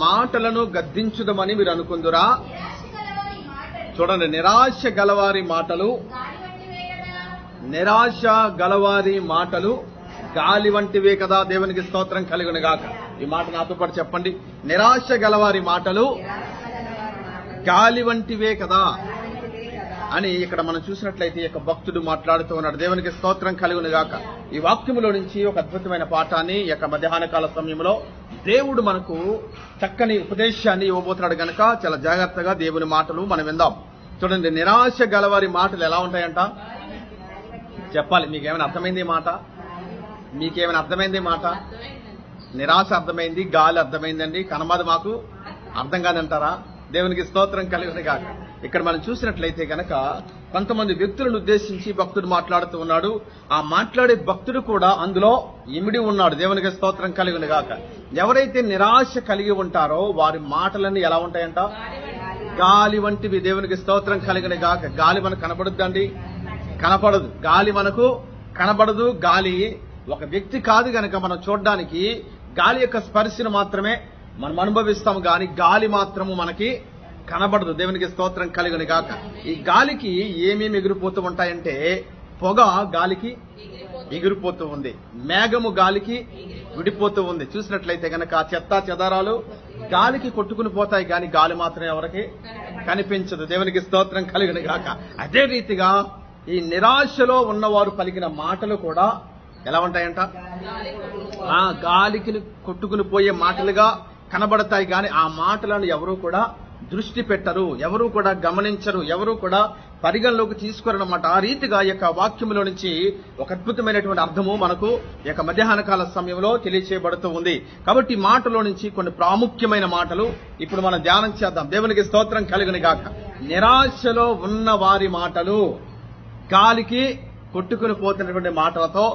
మాటలను గద్దించుదమని మీరు అనుకుందురా? చూడండి, నిరాశ గలవారి మాటలు, నిరాశ గలవారి మాటలు గాలి వంటివే కదా. దేవునికి స్తోత్రం కలుగును గాక. ఈ మాట నాతో పాటు చెప్పండి. నిరాశ గలవారి మాటలు గాలి వంటివే కదా అని ఇక్కడ మనం చూసినట్లయితే ఈ భక్తుడు మాట్లాడుతూ ఉన్నాడు. దేవునికి స్తోత్రం కలుగును గాక. ఈ వాక్యములో నుంచి ఒక అద్భుతమైన పాఠాన్ని ఈ మధ్యాహ్న కాల సమయంలో దేవుడు మనకు చక్కని ఉపదేశాన్ని ఇవ్వబోతున్నాడు గనక చాలా జాగ్రత్తగా దేవుని మాటలు మనం విందాం. చూడండి, నిరాశ గలవారి మాటలు ఎలా ఉంటాయంట చెప్పాలి. మీకేమైనా అర్థమైంది మాట? మీకేమైనా అర్థమైంది మాట? నిరాశ అర్థమైంది, గాలి అర్థమైందండి, కనబది మాకు అర్థం కాదంటారా? దేవునికి స్తోత్రం కలుగును గాక. ఇక్కడ మనం చూసినట్లయితే గనక కొంతమంది వ్యక్తులను ఉద్దేశించి భక్తుడు మాట్లాడుతూ ఉన్నాడు. ఆ మాట్లాడే భక్తుడు కూడా అందులో ఇమిడి ఉన్నాడు. దేవునికి స్తోత్రం కలుగును గాక. ఎవరైతే నిరాశ కలిగి ఉంటారో వారి మాటలన్నీ ఎలా ఉంటాయంట? గాలి వంటివి. దేవునికి స్తోత్రం కలుగును గాక. గాలి మనకు కనబడుద్దండి? కనపడదు. గాలి మనకు కనబడదు. గాలి ఒక వ్యక్తి కాదు గనక మనం చూడడానికి గాలి యొక్క స్పర్శను మాత్రమే మనం అనుభవిస్తాము, గాని గాలి మాత్రము మనకి కనబడదు. దేవునికి స్తోత్రం కలుగును గాక. ఈ గాలికి ఏమేమి ఎగిరిపోతూ ఉంటాయంటే, పొగ గాలికి ఎగిరిపోతూ ఉంది, మేఘము గాలికి విడిపోతూ ఉంది. చూసినట్లయితే గనక చెత్త చెదారాలు గాలికి కొట్టుకుని పోతాయి, గాని గాలి మాత్రం ఎవరికి కనిపించదు. దేవునికి స్తోత్రం కలుగును గాక. అదే రీతిగా ఈ నిరాశలో ఉన్నవారు పలికిన మాటలు కూడా ఎలా ఉంటాయంట? గాలికి కొట్టుకుని పోయే మాటలుగా కనబడతాయి, గాని ఆ మాటలను ఎవరూ కూడా దృష్టి పెట్టరు, ఎవరూ కూడా గమనించరు, ఎవరూ కూడా పరిగణలోకి తీసుకోరన్నమాట. ఆ రీతిగా ఈ వాక్యంలో నుంచి ఒక అద్భుతమైనటువంటి అర్థము మనకు ఈ మధ్యాహ్న కాల సమయంలో తెలియచేయబడుతూ ఉంది. కాబట్టి ఈ మాటలో నుంచి కొన్ని ప్రాముఖ్యమైన మాటలు ఇప్పుడు మనం ధ్యానం చేద్దాం. దేవునికి స్తోత్రం కలుగును గాక. నిరాశలో ఉన్న వారి మాటలు గాలికి కొట్టుకుని పోతున్నటువంటి మాటలతో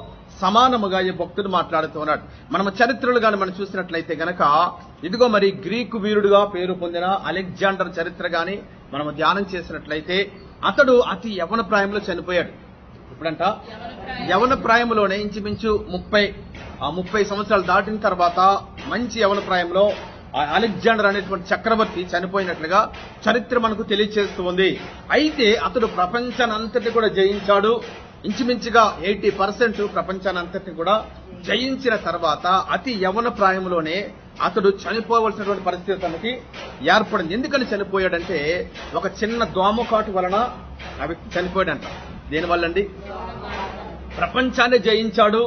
సమానముగా ఈ భక్తుడు మాట్లాడుతూ ఉన్నాడు. మనం చరిత్రలు గాని మనం చూసినట్లయితే గనక ఇదిగో మరి గ్రీకు వీరుడుగా పేరు పొందిన అలెగ్జాండర్ చరిత్ర గాని మనం ధ్యానం చేసినట్లయితే అతడు అతి యవన ప్రాయంలో చనిపోయాడు. ఇప్పుడంట యవన ప్రాయంలోనే ఇంచుమించు 30 సంవత్సరాలు దాటిన తర్వాత మంచి యవన ప్రాయంలో అలెగ్జాండర్ అనేటువంటి చక్రవర్తి చనిపోయినట్లుగా చరిత్ర మనకు తెలియజేస్తూ ఉంది. అయితే అతడు ప్రపంచానంతటి కూడా జయించాడు. ఇంచుమించుగా 80% ప్రపంచానంతటిని కూడా జయించిన తర్వాత అతి యవన ప్రాయంలోనే అతడు చనిపోవలసినటువంటి పరిస్థితి తనకి ఏర్పడింది. ఎందుకని చనిపోయాడంటే ఒక చిన్న దోమకాటు వలన ఆ వ్యక్తి చనిపోయాడంట. దేనివల్లండి? ప్రపంచాన్ని జయించాడు,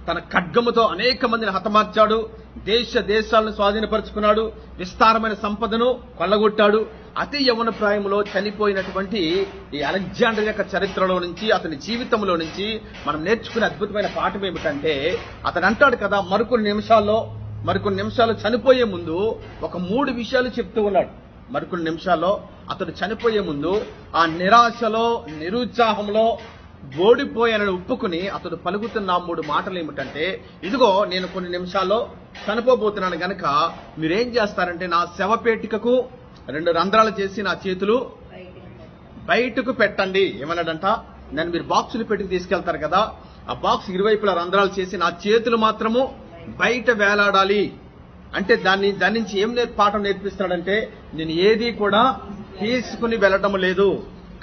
తన ఖడ్గముతో అనేక మందిని హతమార్చాడు, దేశాలను స్వాధీనపరుచుకున్నాడు, విస్తారమైన సంపదను కొల్లగొట్టాడు. అతి యవన ప్రాయంలో చనిపోయినటువంటి ఈ అలెగ్జాండర్ యొక్క చరిత్రలో నుంచి, అతని జీవితంలో నుంచి మనం నేర్చుకునే అద్భుతమైన పాఠం ఏమిటంటే, అతను అంటాడు కదా మరికొన్ని నిమిషాలు చనిపోయే ముందు ఒక 3 విషయాలు చెప్తూ ఉన్నాడు. మరికొన్ని నిమిషాల్లో అతడు చనిపోయే ముందు ఆ నిరాశలో, నిరుత్సాహంలో ఓడిపోయానని ఒప్పుకుని అతడు పలుకుతున్న 3 మాటలు ఏమిటంటే, ఇదిగో నేను కొన్ని నిమిషాల్లో చనిపోబోతున్నాను గనక మీరేం చేస్తారంటే నా శవపేటికకు 2 రంధ్రాలు చేసి నా చేతులు బయటకు పెట్టండి. ఏమన్నాడంట? నన్ను మీరు బాక్సులు పెట్టి తీసుకెళ్తారు కదా, ఆ బాక్స్ ఇరువైపులా రంధ్రాలు చేసి నా చేతులు మాత్రము బయట వేలాడాలి అంటే దాని నుంచి ఏం పాఠం నేర్పిస్తాడంటే, నేను ఏది కూడా తీసుకుని వెళ్ళటం లేదు,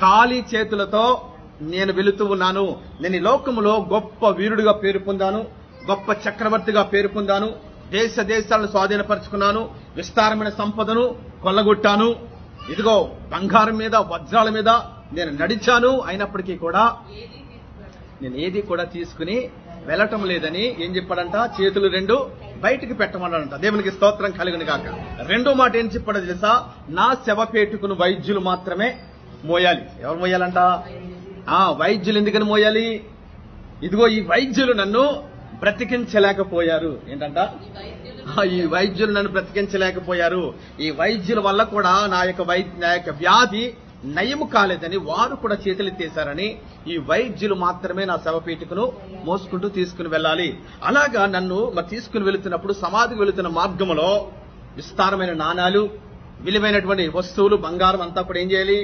ఖాళీ చేతులతో నేను వెళుతూ ఉన్నాను. నేను ఈ లోకములో గొప్ప వీరుడిగా పేరు పొందాను, గొప్ప చక్రవర్తిగా పేరు పొందాను, దేశాలను స్వాధీనపరుచుకున్నాను, విస్తారమైన సంపదను కొల్లగొట్టాను, ఇదిగో బంగారం మీద వజ్రాల మీద నేను నడిచాను. అయినప్పటికీ కూడా నేను ఏది కూడా తీసుకుని వెళ్ళటం లేదని ఏం చెప్పాడంట? చేతులు 2 బయటికి పెట్టమన్నాడంట. దేవునికి స్తోత్రం కలుగును గాక. రెండో మాట ఏం చెప్పాడో తెలుసా? నా శవపేటుకును వైద్యులు మాత్రమే మోయాలి. ఎవరు మోయాలంట? వైద్యులు. ఎందుకని మోయాలి? ఇదిగో ఈ వైద్యులు నన్ను బ్రతికించలేకపోయారు. ఏంటంట? ఈ వైద్యులు నన్ను బ్రతికించలేకపోయారు. ఈ వైద్యుల వల్ల కూడా నా యొక్క వ్యాధి నయము కాలేదని వారు కూడా చేతులెత్తేశారని ఈ వైద్యులు మాత్రమే నా శవపీఠికను మోసుకుంటూ తీసుకుని వెళ్ళాలి. అలాగా నన్ను తీసుకుని వెళుతున్నప్పుడు సమాధికి వెళుతున్న మార్గంలో విస్తారమైన నాణాలు, విలువైనటువంటి వస్తువులు, బంగారం అంతా కూడా ఏం చేయాలి?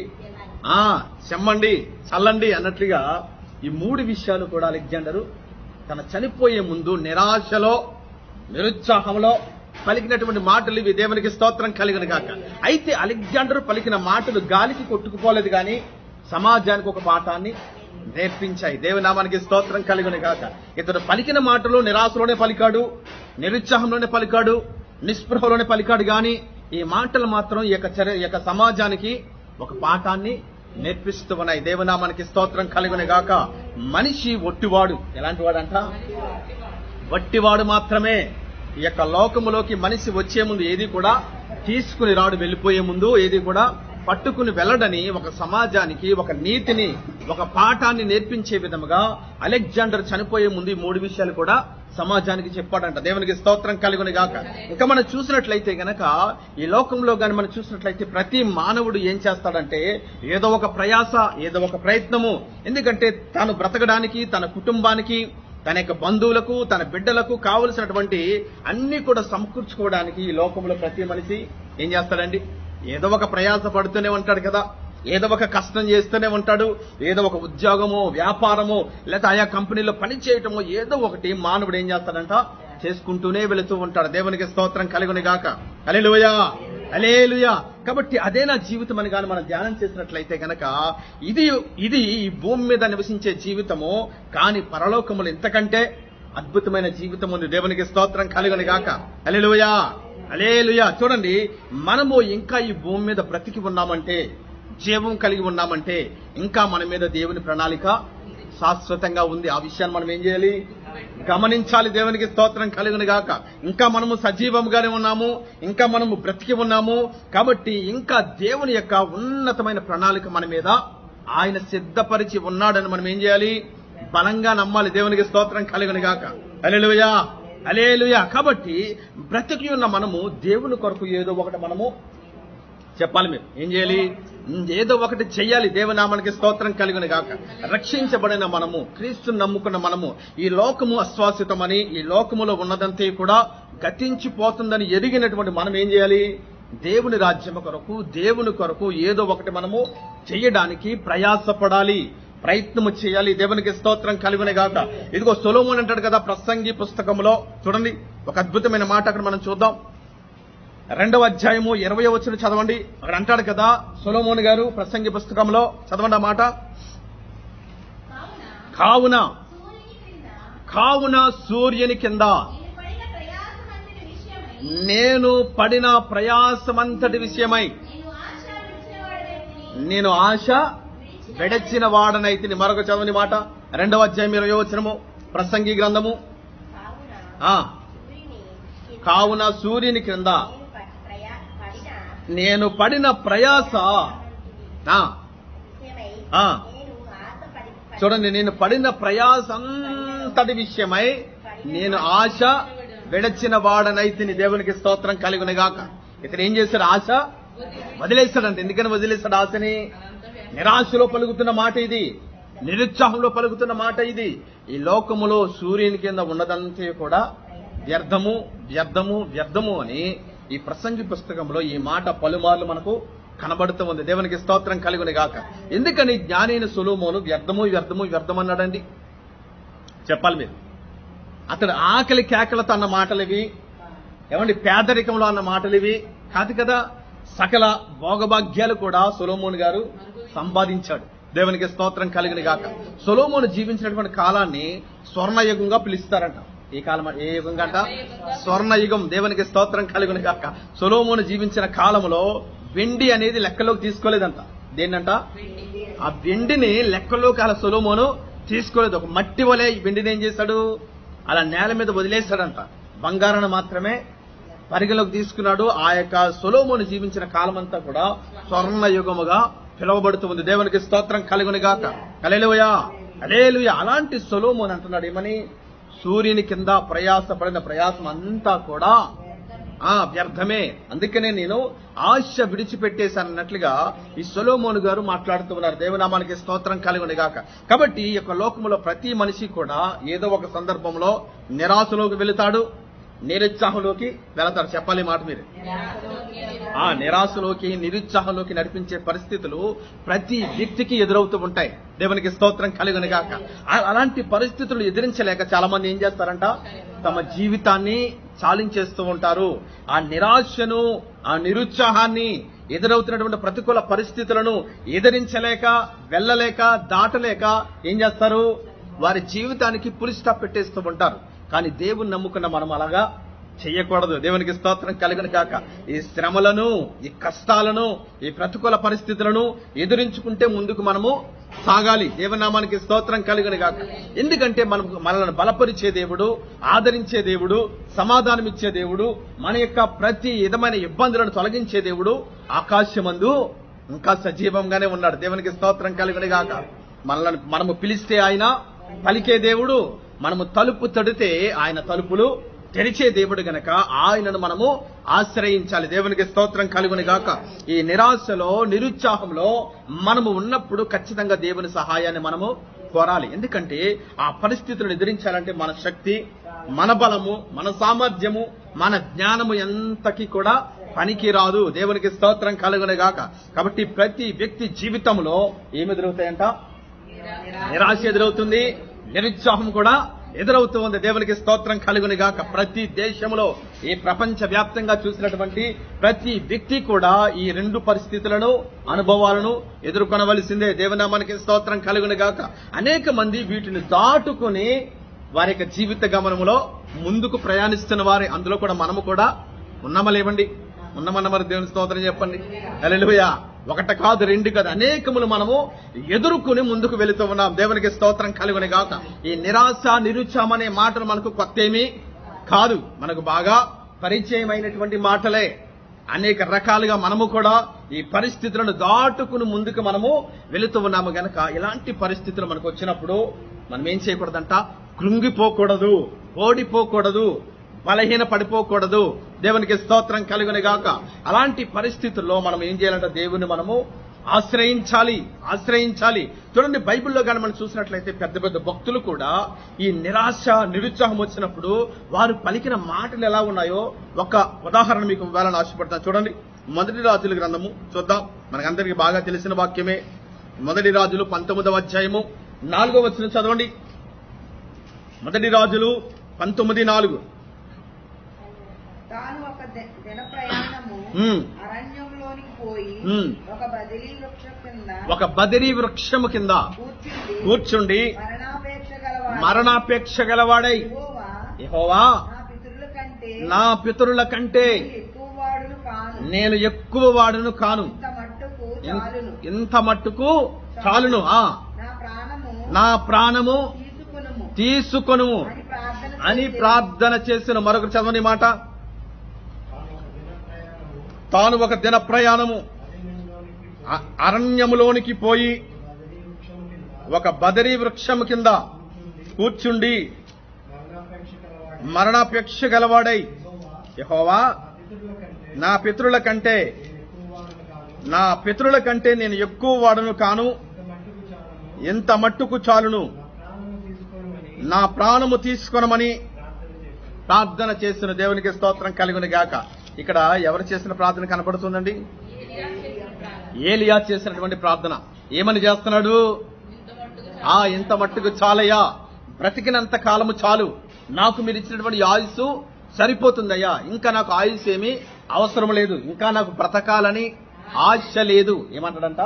చెమ్మండి, చల్లండి అన్నట్లుగా ఈ 3 విషయాలు కూడా అలెగ్జాండరు తన చనిపోయే ముందు నిరాశలో, నిరుత్సాహంలో, పలికినటువంటి మాటలు ఇవి. దేవునికి స్తోత్రం కలుగును గాక. అయితే అలెగ్జాండర్ పలికిన మాటలు గాలికి కొట్టుకుపోలేదు గాని సమాజానికి ఒక పాఠాన్ని నేర్పించాయి. దేవుని నామానికి స్తోత్రం కలుగును గాక. ఇతడు పలికిన మాటలు నిరాశలోనే పలికాడు, నిరుత్సాహంలోనే పలికాడు, నిస్పృహలోనే పలికాడు గాని ఈ మాటలు మాత్రం ఈ యొక్క సమాజానికి ఒక పాఠాన్ని నేర్పిస్తూ ఉన్నాయి. దేవునామానికి స్తోత్రం కలుగును గాక. మనిషి ఒట్టివాడు. ఎలాంటి వాడంట? వట్టివాడు మాత్రమే. ఈ యొక్క లోకములోకి మనిషి వచ్చే ముందు ఏది కూడా తీసుకుని రాడు, వెళ్ళిపోయే ముందు ఏది కూడా పట్టుకుని వెళ్ళడని ఒక సమాజానికి ఒక నీతిని, ఒక పాఠాన్ని నేర్పించే విధముగా అలెగ్జాండర్ చనిపోయే ముందు ఈ 3 విషయాలు కూడా సమాజానికి చెప్పాడంట. దేవునికి స్తోత్రం కలుగును గాక. ఇంకా మనం చూసినట్లయితే గనక ఈ లోకంలో గాని మనం చూసినట్లయితే ప్రతి మానవుడు ఏం చేస్తాడంటే ఏదో ఒక ప్రయాస, ఏదో ఒక ప్రయత్నము, ఎందుకంటే తాను బ్రతకడానికి, తన కుటుంబానికి, తన యొక్క బంధువులకు, తన బిడ్డలకు కావలసినటువంటి అన్ని కూడా సమకూర్చుకోవడానికి ఈ లోకంలో ప్రతి మనిషి ఏం చేస్తాడండి? ఏదో ఒక ప్రయాస పడుతూనే ఉంటాడు కదా, ఏదో ఒక కష్టం చేస్తూనే ఉంటాడు, ఏదో ఒక ఉద్యోగమో, వ్యాపారమో, లేదా ఆయా కంపెనీలో పని చేయటమో ఏదో ఒకటి మానవుడు ఏం చేస్తాడంట? చేసుకుంటూనే వెళుతూ ఉంటాడు. దేవునికి స్తోత్రం కలుగును గాక. హల్లెలూయా, హల్లెలూయా. కాబట్టి అదే నా జీవితం అని కానీ మనం ధ్యానం చేసినట్లయితే గనక ఇది ఈ భూమి మీద నివసించే జీవితము, కానీ పరలోకములు ఇంతకంటే అద్భుతమైన జీవితం ఉంది. దేవునికి స్తోత్రం కలుగును గాక. హల్లెలూయా, హల్లెలూయా. చూడండి, మనము ఇంకా ఈ భూమి మీద బ్రతికి ఉన్నామంటే, జీవం కలిగి ఉన్నామంటే ఇంకా మన మీద దేవుని ప్రణాళిక శాశ్వతంగా ఉంది. ఆ విషయాన్ని మనం ఏం చేయాలి? గమనించాలి. దేవునికి స్తోత్రం కలుగును గాక. ఇంకా మనము సజీవంగానే ఉన్నాము, ఇంకా మనము బ్రతికి ఉన్నాము. కాబట్టి ఇంకా దేవుని యొక్క ఉన్నతమైన ప్రణాళిక మన మీద ఆయన సిద్ధపరిచి ఉన్నాడని మనం ఏం చేయాలి? బలంగా నమ్మాలి. దేవునికి స్తోత్రం కలుగును గాక. హల్లెలూయా, హల్లెలూయా. కాబట్టి బ్రతికి ఉన్న మనము దేవుని కొరకు ఏదో ఒకటి మనము చెప్పాలి. మీరు ఏం చేయాలి? ఏదో ఒకటి చెయ్యాలి. దేవునామానికి స్తోత్రం కలుగును గాక. రక్షించబడిన మనము, క్రీస్తుని నమ్ముకున్న మనము, ఈ లోకము అశ్వాసితమని, ఈ లోకములో ఉన్నదంతే కూడా గతించిపోతుందని ఎరిగినటువంటి మనం ఏం చేయాలి? దేవుని రాజ్యము కొరకు, దేవుని కొరకు ఏదో ఒకటి మనము చెయ్యడానికి ప్రయాసపడాలి, ప్రయత్నము చేయాలి. దేవునికి స్తోత్రం కలుగును గాక. ఇదిగో సొలొమోను అంటాడు కదా ప్రసంగి పుస్తకంలో, చూడండి ఒక అద్భుతమైన మాట అక్కడ మనం చూద్దాం. 2వ అధ్యాయము 20వ వచనం చదవండి. అక్కడ అంటాడు కదా సొలొమోను గారు ప్రసంగి పుస్తకంలో, చదవండి ఆ మాట. కావున సూర్యుని కింద నేను పడిన ప్రయాసమంతటి విషయమై నేను ఆశ విడచిన వాడనైతిని. మరొక చదవని మాట, 2వ అధ్యాయం 20వ వచనము ప్రసంగి గ్రంథము. కావున సూర్యుని క్రింద నేను పడిన ప్రయాస, చూడండి, నేను పడిన ప్రయాస అంతటి విషయమై నేను ఆశ విడచిన వాడనైతిని. దేవునికి స్తోత్రం కలుగును గాక. ఇతను ఏం చేశాడు? ఆశ వదిలేశాడంట. ఎందుకని వదిలేశాడు ఆశని? నిరాశలో పలుకుతున్న మాట ఇది, నిరుత్సాహంలో పలుకుతున్న మాట ఇది. ఈ లోకములో సూర్యుని కింద ఉన్నదంతే కూడా వ్యర్థము, వ్యర్థము, వ్యర్థము అని ఈ ప్రసంగి పుస్తకంలో ఈ మాట పలుమార్లు మనకు కనబడుతూ ఉంది. దేవునికి స్తోత్రం కలుగును గాక. ఎందుకని జ్ఞానైన సొలొమోను వ్యర్థము, వ్యర్థము, వ్యర్థం అన్నాడండి? చెప్పాలి మీరు. అతడు ఆకలి కేకలతో అన్న మాటలు ఇవి, ఏమండి పేదరికంలో అన్న మాటలు ఇవి కాదు కదా. సకల భోగభాగ్యాలు కూడా సొలొమోను గారు సంపాదించాడు. దేవునికి స్తోత్రం కలుగును గాక. సొలొమోను జీవించినటువంటి కాలాన్ని స్వర్ణయుగంగా పిలుస్తారంట. ఈ కాలం ఏ యుగంగా అంట? స్వర్ణయుగం. దేవునికి స్తోత్రం కలుగును గాక. సొలొమోను జీవించిన కాలంలో వెండి అనేది లెక్కలోకి తీసుకోలేదంట. దేన్నంట? ఆ వెండిని లెక్కలోకి అలా సొలొమోను తీసుకోలేదు. ఒక మట్టి వలె ఈ వెండిని ఏం చేశాడు? అలా నేల మీద వదిలేశాడంట. బంగారాన్ని మాత్రమే పరిగణలోకి తీసుకున్నాడు. ఆ యొక్క సొలొమోను జీవించిన కాలం అంతా కూడా స్వర్ణయుగముగా పిలువబడుతుంది. దేవునికి స్తోత్రం కలుగును గాక. హల్లెలూయా, హల్లెలూయా. అలాంటి సొలొమోను అంటున్నాడు ఏమని? సూర్యుని కింద ప్రయాసపడిన ప్రయాసం అంతా కూడా వ్యర్థమే, అందుకనే నేను ఆశ విడిచిపెట్టేశానన్నట్లుగా ఈ సొలొమోను గారు మాట్లాడుతూ ఉన్నారు. దేవునామానికి స్తోత్రం కలుగును గాక. కాబట్టి ఈ యొక్క లోకములో ప్రతి మనిషి కూడా ఏదో ఒక సందర్భంలో నిరాశలోకి వెళుతాడు, నిరుత్సాహంలోకి వెళతాడు. చెప్పాలి మాట మీరు. నిరాశలోకి, నిరుత్సాహంలోకి నడిపించే పరిస్థితులు ప్రతి వ్యక్తికి ఎదురవుతూ ఉంటాయి. దేవునికి స్తోత్రం కలుగును గాక. అలాంటి పరిస్థితులు ఎదిరించలేక చాలా మంది ఏం చేస్తారంట? తమ జీవితాన్ని చాలించేస్తూ ఉంటారు. ఆ నిరాశను, ఆ నిరుత్సాహాన్ని, ఎదురవుతున్నటువంటి ప్రతికూల పరిస్థితులను ఎదిరించలేక, వెళ్ళలేక, దాటలేక ఏం చేస్తారు? వారి జీవితానికి పులి స్టాప్ పెట్టేస్తూ ఉంటారు. కానీ దేవుని నమ్ముకున్న మనం అలాగా చెయ్యకూడదు. దేవునికి స్తోత్రం కలుగును గాక. ఈ శ్రమలను, ఈ కష్టాలను, ఈ ప్రతికూల పరిస్థితులను ఎదురించుకుంటే ముందుకు మనము సాగాలి. దేవుని నామానికి స్తోత్రం కలుగును గాక. ఎందుకంటే మనల్ని బలపరిచే దేవుడు, ఆదరించే దేవుడు, సమాధానమిచ్చే దేవుడు, మన యొక్క ప్రతి విధమైన ఇబ్బందులను తొలగించే దేవుడు ఆకాశమందు ఇంకా సజీవంగానే ఉన్నాడు. దేవునికి స్తోత్రం కలుగును గాక. మనము పిలిస్తే ఆయన పలికే దేవుడు, మనము తలుపు తడితే ఆయన తలుపులు తెరిచే దేవుడు గనక ఆయనను మనము ఆశ్రయించాలి. దేవునికి స్తోత్రం కలుగును గాక. ఈ నిరాశలో, నిరుత్సాహంలో మనము ఉన్నప్పుడు ఖచ్చితంగా దేవుని సహాయాన్ని మనము కోరాలి. ఎందుకంటే ఆ పరిస్థితులను ఎదిరించాలంటే మన శక్తి, మన బలము, మన సామర్థ్యము, మన జ్ఞానము ఎంతకి కూడా పనికి రాదు. దేవునికి స్తోత్రం కలుగును గాక. కాబట్టి ప్రతి వ్యక్తి జీవితంలో ఏమి ఎదురవుతాయంట? నిరాశ ఎదురవుతుంది, నిరుత్సాహం కూడా ఎదురవుతూ ఉంది. దేవునికి స్తోత్రం కలుగును గాక. ప్రతి దేశంలో, ఈ ప్రపంచ వ్యాప్తంగా చూసినటువంటి ప్రతి వ్యక్తి కూడా ఈ రెండు పరిస్థితులను, అనుభవాలను ఎదుర్కొనవలసిందే. దేవునామానికి స్తోత్రం కలుగును గాక. అనేక మంది వీటిని దాటుకుని వారి యొక్క జీవిత గమనంలో ముందుకు ప్రయాణిస్తున్న వారి అందులో కూడా మనము కూడా ఉన్నామా లేవండి? ఉన్నామన్న మరి దేవుని స్తోత్రం చెప్పండి. హల్లెలూయా. ఒకటి కాదు, రెండు కాదు, అనేకములు మనము ఎదుర్కొని ముందుకు వెళుతూ ఉన్నాం. దేవునికి స్తోత్రం కలుగును గాక. ఈ నిరాశ, నిరుత్సాహం అనే మాటలు మనకు కొత్త ఏమీ కాదు, మనకు బాగా పరిచయమైనటువంటి మాటలే. అనేక రకాలుగా మనము కూడా ఈ పరిస్థితులను దాటుకుని ముందుకు మనము వెళుతూ ఉన్నాము గనక ఇలాంటి పరిస్థితులు మనకు వచ్చినప్పుడు మనం ఏం చేయకూడదంట? కృంగిపోకూడదు, ఓడిపోకూడదు, బలహీన పడిపోకూడదు. దేవునికి స్తోత్రం కలుగును గాక. అలాంటి పరిస్థితుల్లో మనం ఏం చేయాలంటే దేవుని మనము ఆశ్రయించాలి. చూడండి, బైబిల్లో కానీ మనం చూసినట్లయితే పెద్ద పెద్ద భక్తులు కూడా ఈ నిరాశ, నిరుత్సాహం వచ్చినప్పుడు వారు పలికిన మాటలు ఎలా ఉన్నాయో ఒక ఉదాహరణ మీకు ఇవ్వాలని ఆశపడతాను. చూడండి, మొదటి రాజుల గ్రంథము చూద్దాం. మనకందరికీ బాగా తెలిసిన వాక్యమే. మొదటి రాజులు 19వ అధ్యాయము 4వ వచనం చదవండి. మొదటి రాజులు 19:4. తాను ఒక దిన ప్రయాణము అరణ్యంలోనికి పోయి ఒక బదిరీ వృక్షము కింద కూర్చుండి మరణాపేక్ష గలవాడై యెహోవా, నా పితరుల కంటే నేను ఎక్కువ వాడును కాను, ఇంత మట్టుకు చాలును, నా ప్రాణము తీసుకొను అని ప్రార్థన చేసిన. మరొకరు చదవని మాట. తాను ఒక దిన ప్రయాణము అరణ్యములోనికి పోయి ఒక బదరీ వృక్షము కింద కూర్చుండి మరణాపేక్ష గలవాడై యెహోవా, నా పితరుల కంటే నేను ఎక్కువ వాడును కాను, ఎంత మట్టుకు చాలును, నా ప్రాణము తీసుకొనమని ప్రార్థన చేసిన. దేవునికి స్తోత్రం కలుగును గాక. ఇక్కడ ఎవరు చేసిన ప్రార్థన కనపడుతుందండి? ఏలియా చేసినటువంటి ప్రార్థన. ఏమని చేస్తున్నాడు? ఇంత మట్టుకు చాలయ్యా, బ్రతికినంత కాలము చాలు, నాకు మీరు ఇచ్చినటువంటి ఆయుస్సు సరిపోతుందయ్యా, ఇంకా నాకు ఆయుష్ ఏమీ అవసరం లేదు, ఇంకా నాకు బ్రతకాలని ఆశ లేదు. ఏమంటాడంట?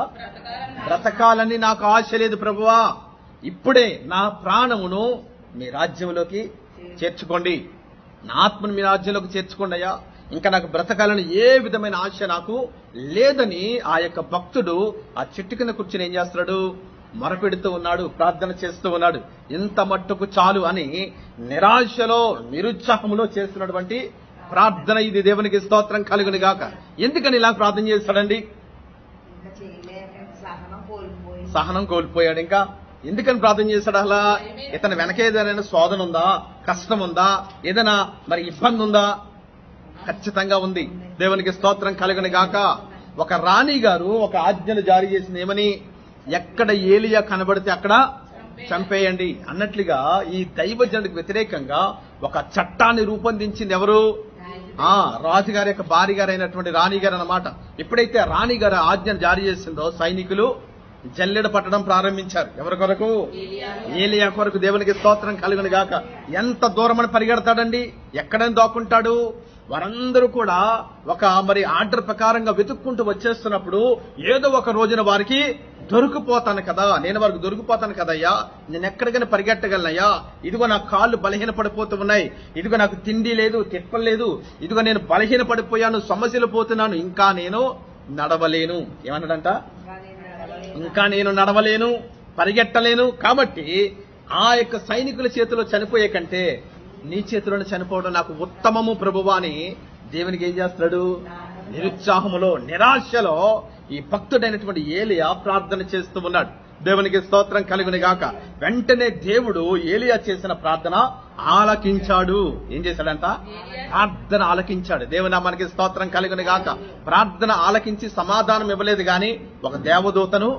బ్రతకాలని నాకు ఆశ లేదు ప్రభువా, ఇప్పుడే నా ప్రాణమును మీ రాజ్యంలోకి చేర్చుకోండి, నా ఆత్మను మీ రాజ్యంలోకి చేర్చుకోండి అయ్యా, ఇంకా నాకు బ్రతకాలని ఏ విధమైన ఆశ నాకు లేదని ఆ యొక్క భక్తుడు ఆ చెట్టు కింద కూర్చుని ఏం చేస్తున్నాడు? మొరపెడుతూ ఉన్నాడు, ప్రార్థన చేస్తూ ఉన్నాడు. ఇంత మట్టుకు చాలు అని నిరాశలో, నిరుత్సాహంలో చేస్తున్నటువంటి ప్రార్థన ఇది. దేవునికి స్తోత్రం కలుగును గాక. ఎందుకని ఇలా ప్రార్థన చేస్తాడండి? సహనం కోల్పోయాడు. ఇంకా ఎందుకని ప్రార్థన చేశాడు? అలా ఇతని వెనక ఏదైనా శోధన ఉందా, కష్టం ఉందా, ఏదైనా మరి ఇబ్బంది ఉందా? ఖచ్చితంగా ఉంది. దేవునికి స్తోత్రం కలుగును గాక. ఒక రాణి గారు ఒక ఆజ్ఞను జారీ చేసింది. ఏమని? ఎక్కడ ఏలియా కనబడితే అక్కడ చంపేయండి అన్నట్లుగా ఈ దైవజనుడికి వ్యతిరేకంగా ఒక చట్టాన్ని రూపొందించింది ఎవరు? రాజుగారి యొక్క భార్య గారు అయినటువంటి రాణి గారు అన్నమాట. ఎప్పుడైతే రాణి గారు ఆజ్ఞను జారీ చేసిందో సైనికులు జల్లెడ పట్టడం ప్రారంభించారు. ఎవరి కొరకు? ఏలియా కొరకు. దేవునికి స్తోత్రం కలుగును గాక. ఎంత దూరమని పరిగెడతాడండి, ఎక్కడని దాక్కుంటాడు? వారందరూ కూడా ఒక ఆర్డర్ ప్రకారంగా వెతుక్కుంటూ వచ్చేస్తున్నప్పుడు ఏదో ఒక రోజున వారికి దొరికిపోతాను కదా, నేను వారికి దొరికిపోతాను కదయ్యా, నేను ఎక్కడికైనా పరిగెట్టగలనయ్యా, ఇదిగో నా కాళ్ళు బలహీన పడిపోతూ ఉన్నాయి, ఇదిగో నాకు తిండి లేదు, తిప్పలేదు, ఇదిగో నేను బలహీన పడిపోయాను, సమస్యలు పోతున్నాను, ఇంకా నేను నడవలేను. ఏమన్నాడంట? ఇంకా నేను నడవలేను, పరిగెట్టలేను. కాబట్టి ఆ యొక్క సైనికుల చేతిలో చనిపోయే కంటే నీ చేతిలోనే చనిపోవడం నాకు ఉత్తమము ప్రభువా అని దేవునికి ఏం చేస్తాడు? నిరుత్సాహములో, నిరాశలో ఈ భక్తుడైనటువంటి ఏలియా ప్రార్థన చేస్తూ ఉన్నాడు. దేవునికి స్తోత్రం కలుగును గాక. వెంటనే దేవుడు ఏలియా చేసిన ప్రార్థన ఆలకించాడు. ఏం చేశాడంట? ప్రార్థన ఆలకించాడు. దేవుని మనకి స్తోత్రం కలుగును గాక. ప్రార్థన ఆలకించి సమాధానం ఇవ్వలేదు గాని ఒక దేవదూతను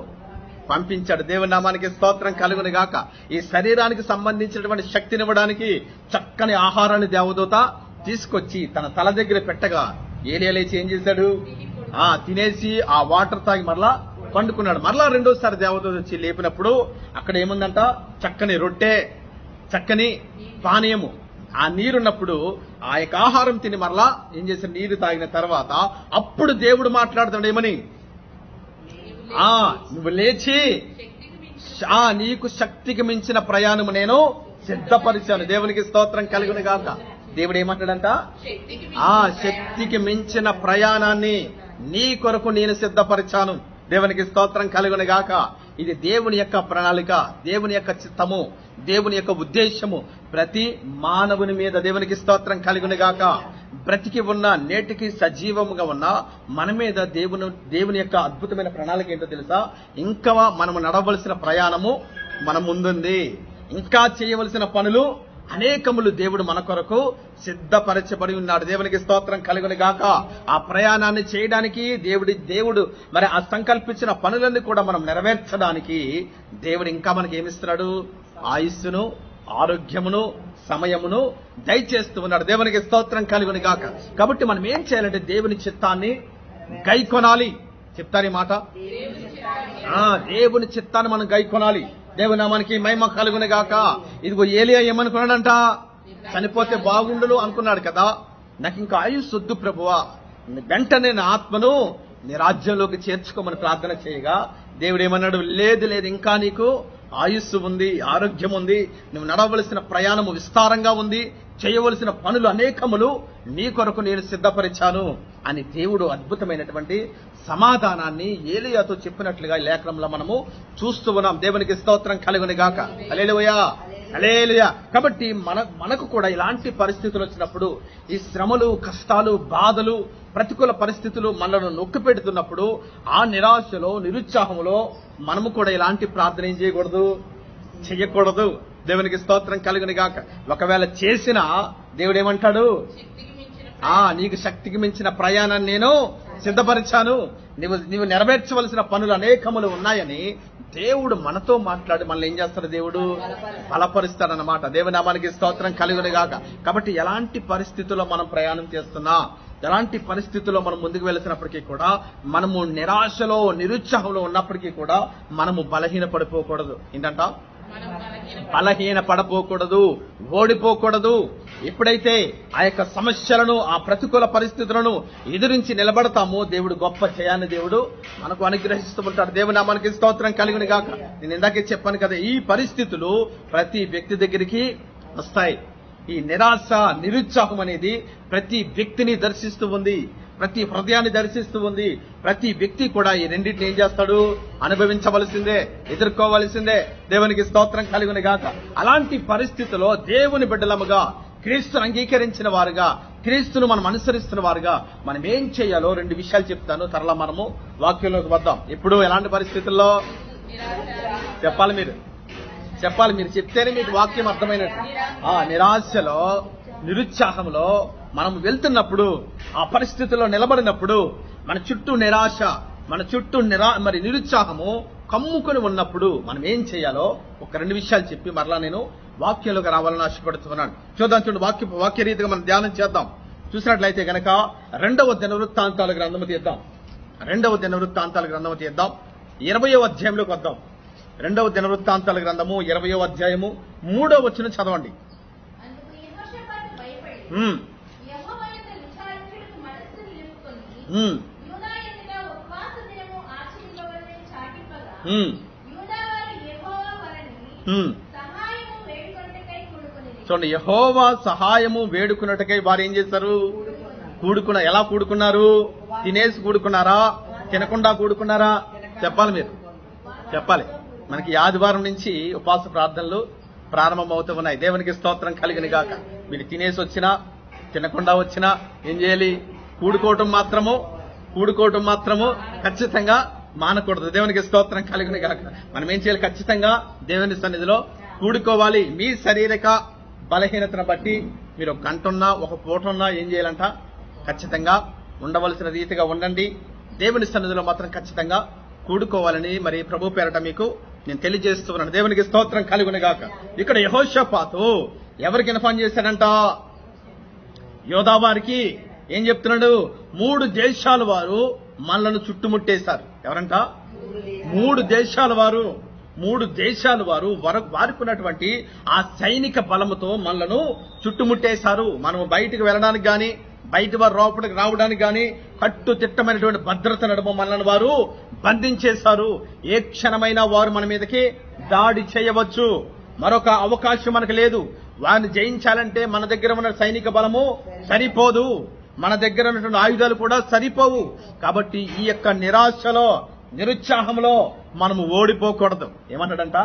పంపించాడు. దేవుని నామానికి స్తోత్రం కలుగును గాక. ఈ శరీరానికి సంబంధించినటువంటి శక్తినివ్వడానికి చక్కని ఆహారాన్ని దేవదూత తీసుకొచ్చి తన తల దగ్గర పెట్టగా ఏలియా లేచి ఏం చేశాడు? తినేసి ఆ వాటర్ తాగి మరలా పండుకున్నాడు. మరలా రెండోసారి దేవదూత వచ్చి లేపినప్పుడు అక్కడ ఏముందంట? చక్కని రొట్టె, చక్కని పానీయము, ఆ నీరున్నప్పుడు ఆ యొక్క ఆహారం తిని మరలా ఏం చేశాడు? నీరు తాగిన తర్వాత అప్పుడు దేవుడు మాట్లాడుతాడు ఏమని? నువ్వు లేచి నీకు శక్తికి మించిన ప్రయాణము నేను సిద్ధపరిచాను. దేవునికి స్తోత్రం కలుగును గాక. దేవుడు ఏమంటాడంట? శక్తికి మించిన ప్రయాణాన్ని నీ కొరకు నేను సిద్ధపరిచాను. దేవునికి స్తోత్రం కలుగును గాక. ఇది దేవుని యొక్క ప్రణాళిక, దేవుని యొక్క చిత్తము, దేవుని యొక్క ఉద్దేశము ప్రతి మానవుని మీద. దేవునికి స్తోత్రం కలుగును గాక. బ్రతికి ఉన్న, నేటికి సజీవముగా ఉన్న మన మీద దేవుని యొక్క అద్భుతమైన ప్రణాళిక ఏంటో తెలుసా? ఇంకా మనము నడవలసిన ప్రయాణము మన ముందుంది. ఇంకా చేయవలసిన పనులు అనేకములు దేవుడు మన కొరకు సిద్ధపరచబడి ఉన్నాడు. దేవునికి స్తోత్రం కలుగును గాక. ఆ ప్రయాణాన్ని చేయడానికి దేవుడు మరి ఆ సంకల్పించిన పనులన్నీ కూడా మనం నెరవేర్చడానికి దేవుడు ఇంకా మనకి ఏమిస్తున్నాడు? ఆయుస్సును, ఆరోగ్యమును, సమయమును దయచేస్తూ ఉన్నాడు. దేవునికి స్తోత్రం కలుగును గాక. కాబట్టి మనం ఏం చేయాలంటే దేవుని చిత్తాన్ని గైకొనాలి. చెప్తారు ఈ మాట? దేవుని చిత్తాన్ని మనం గైకొనాలి. దేవుని నామానికి మహిమ కలుగును గాక. ఇదిగో ఏలియా ఏమనుకున్నాడంట? చనిపోతే బాగుండును అనుకున్నాడు కదా. నాకు ఇంకా ఆయుష్ వద్దు ప్రభువా, వెంటనే నా ఆత్మను నీ రాజ్యంలోకి చేర్చుకోమని ప్రార్థన చేయగా దేవుడు ఏమన్నాడు? లేదు, ఇంకా నీకు ఆయుస్సు ఉంది, ఆరోగ్యం ఉంది, నువ్వు నడవలసిన ప్రయాణము విస్తారంగా ఉంది, చేయవలసిన పనులు అనేకములు నీ కొరకు నేను సిద్ధపరిచాను అని దేవుడు అద్భుతమైనటువంటి సమాధానాన్ని ఏలియాతో చెప్పినట్లుగా ఈ లేఖనంలో మనము చూస్తూ ఉన్నాం. దేవునికి స్తోత్రం కలుగును గాక. హల్లెలూయా, హల్లెలూయా. కాబట్టి మనకు కూడా ఇలాంటి పరిస్థితులు వచ్చినప్పుడు, ఈ శ్రమలు, కష్టాలు, బాధలు, ప్రతికూల పరిస్థితులు మనలను నొక్కి పెడుతున్నప్పుడు ఆ నిరాశలో, నిరుత్సాహంలో మనము కూడా ఇలాంటి ప్రార్థన ఏం చేయకూడదు. దేవునికి స్తోత్రం కలుగును గాక. ఒకవేళ చేసినా దేవుడు ఏమంటాడు? నీకు శక్తికి మించిన ప్రయాణాన్ని నేను సిద్ధపరిచాను, నీవు నెరవేర్చవలసిన పనులు అనేకములు ఉన్నాయని దేవుడు మనతో మాట్లాడి మనల్ని ఏం చేస్తాడు? దేవుడు బలపరుస్తాడన్నమాట. దేవుని నామానికి స్తోత్రం కలుగును గాక. కాబట్టి ఎలాంటి పరిస్థితుల్లో మనం ప్రయాణం చేస్తున్నా, ఎలాంటి పరిస్థితుల్లో మనం ముందుకు వెళ్తున్నప్పటికీ కూడా, మనము నిరాశలో, నిరుత్సాహంలో ఉన్నప్పటికీ కూడా మనము బలహీన పడిపోకూడదు. ఏంటంట? బలహీన పడిపోకూడదు, ఓడిపోకూడదు. ఎప్పుడైతే ఆ యొక్క సమస్యలను, ఆ ప్రతికూల పరిస్థితులను ఎదురించి నిలబడతామో దేవుడు గొప్ప జయాన్ని దేవుడు మనకు అనుగ్రహిస్తూ ఉంటాడు. దేవుని నామానికి స్తోత్రం కలుగును గాక. నేను ఇందాకే చెప్పాను కదా, ఈ పరిస్థితులు ప్రతి వ్యక్తి దగ్గరికి వస్తాయి. ఈ నిరాశ, నిరుత్సాహం అనేది ప్రతి వ్యక్తిని దర్శిస్తూ ఉంది, ప్రతి హృదయాన్ని దర్శిస్తూ ఉంది. ప్రతి వ్యక్తి కూడా ఈ రెండింటిని ఏం చేస్తాడు? అనుభవించవలసిందే, ఎదుర్కోవలసిందే. దేవునికి స్తోత్రం కలుగును గాక. అలాంటి పరిస్థితుల్లో దేవుని బిడ్డలముగా, క్రీస్తును అంగీకరించిన వారుగా, క్రీస్తును మనం అనుసరిస్తున్న వారుగా మనం ఏం చేయాలో 2 విషయాలు చెప్తాను. త్వరలో మనము వాక్యంలోకి వద్దాం. ఇప్పుడు ఎలాంటి పరిస్థితుల్లో చెప్పాలి? మీరు చెప్తేనే మీకు వాక్యం అర్థమైనట్టు. నిరాశలో, నిరుత్సాహంలో మనం వెళ్తున్నప్పుడు, ఆ పరిస్థితుల్లో నిలబడినప్పుడు, మన చుట్టూ నిరాశ, మన చుట్టూ మరి నిరుత్సాహము కమ్ముకొని ఉన్నప్పుడు మనం ఏం చేయాలో ఒక 2 విషయాలు చెప్పి మరలా నేను వాక్యంలోకి రావాలని ఆశపడుతున్నాను. చూద్దాం. వాక్య రీతిగా మనం ధ్యానం చేద్దాం. చూసినట్లయితే గనక 2వ దినవృత్తాంతాల గ్రంథము తీద్దాం. 20వ అధ్యాయంలోకి వద్దాం. 2వ దినవృత్తాంతాల గ్రంథము 20వ అధ్యాయము 3వ వచనం చదవండి. అందుకు యెహోషాపాతు భయపడి ఉమ్, యెహోవా యొద్ద విచారించుటకు మనస్సు నిలుపుకొని ఉమ్, యూదా ఎదుట ఉపవాస దినము ఆచరింపవలెనని చాటింపగా ఉమ్, యూదా వారు యెహోవా వలని ఉమ్. సహాయము వేడుకొనుటకై కూడుకొనిరి. చూడండి, యెహోవా సహాయము వేడుకున్నట్టుకై వారు ఏం చేశారు? ఎలా కూడుకున్నారు? తినేసి కూడుకున్నారా? తినకుండా కూడుకున్నారా? చెప్పాలి, మీరు చెప్పాలి. మనకి ఈ ఆదివారం నుంచి ఉపవాస ప్రార్థనలు ప్రారంభమవుతూ ఉన్నాయి. దేవునికి స్తోత్రం కలిగిన గాక. మీరు తినేసి వచ్చినా తినకుండా వచ్చినా ఏం చేయాలి? కూడుకోవటం మాత్రము ఖచ్చితంగా మానకూడదు. దేవునికి స్తోత్రం కలిగిన గాక. మనం ఏం చేయాలి? ఖచ్చితంగా దేవుని సన్నిధిలో కూడుకోవాలి. మీ శారీరక బలహీనతను బట్టి మీరు ఒక గంట ఉన్నా ఒక పూట ఉన్నా ఏం చేయాలంట? ఖచ్చితంగా ఉండవలసిన రీతిగా ఉండండి. దేవుని సన్నిధిలో మాత్రం ఖచ్చితంగా కూడుకోవాలని మరి ప్రభు పేరట మీకు నేను తెలియజేస్తున్నాను. దేవునికి స్తోత్రం కలుగును గాక. ఇక్కడ యెహోషాపాతు ఎవరికి ఇన్ఫార్మ్ చేశాడంట? యోధా వారికి ఏం చెప్తున్నాడు? 3 దేశాల వారు మనలను చుట్టుముట్టేశారు. ఎవరంట? 3 దేశాల వారు వారికి ఉన్నటువంటి ఆ సైనిక బలముతో మనలను చుట్టుముట్టేశారు. మనం బయటికి వెళ్ళడానికి గాని బయట వారు లోపలికి రావడానికి గాని కట్టుదిట్టమైనటువంటి భద్రత నడుమ మనల్ని వారు బంధించేశారు. ఏ క్షణమైనా వారు మన మీదకి దాడి చేయవచ్చు. మరొక అవకాశం మనకు లేదు. వారిని జయించాలంటే మన దగ్గర ఉన్న సైనిక బలము సరిపోదు, మన దగ్గర ఉన్నటువంటి ఆయుధాలు కూడా సరిపోవు. కాబట్టి ఈ యొక్క నిరాశలో నిరుత్సాహంలో మనము ఓడిపోకూడదు. ఏమన్నాడంట?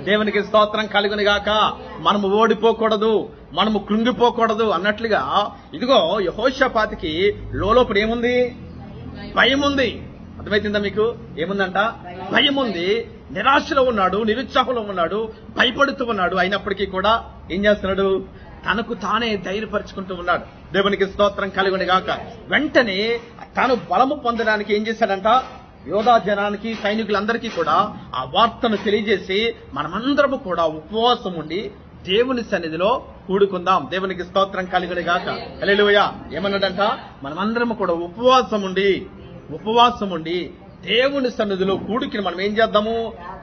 దేవునికి స్తోత్రం కలుగును గాక. మనము ఓడిపోకూడదు, మనము కృంగిపోకూడదు అన్నట్లుగా ఇదిగో యెహోషాపాతుకి లోపల ఏముంది? భయం ఉంది. అర్థమైతుందా మీకు? ఏముందంట? భయం ఉంది. నిరాశలో ఉన్నాడు, నిరుత్సాహంలో ఉన్నాడు, భయపడుతూ ఉన్నాడు. అయినప్పటికీ కూడా ఏం చేస్తున్నాడు? తనకు తానే ధైర్యపరుచుకుంటూ ఉన్నాడు. దేవునికి స్తోత్రం కలుగును గాక. వెంటనే తాను బలము పొందడానికి ఏం చేశాడంట? యోధా జనానికి, సైనికులందరికీ కూడా ఆ వార్తను తెలియజేసి మనమందరము కూడా ఉపవాసం ఉండి దేవుని సన్నిధిలో కూడుకుందాం. దేవునికి స్తోత్రం కలుగును గాక. హల్లెలూయా. ఏమన్నాడంట? మనమందరము కూడా ఉపవాసం ఉండి దేవుని సన్నిధిలో కూడికి మనం ఏం చేద్దాము?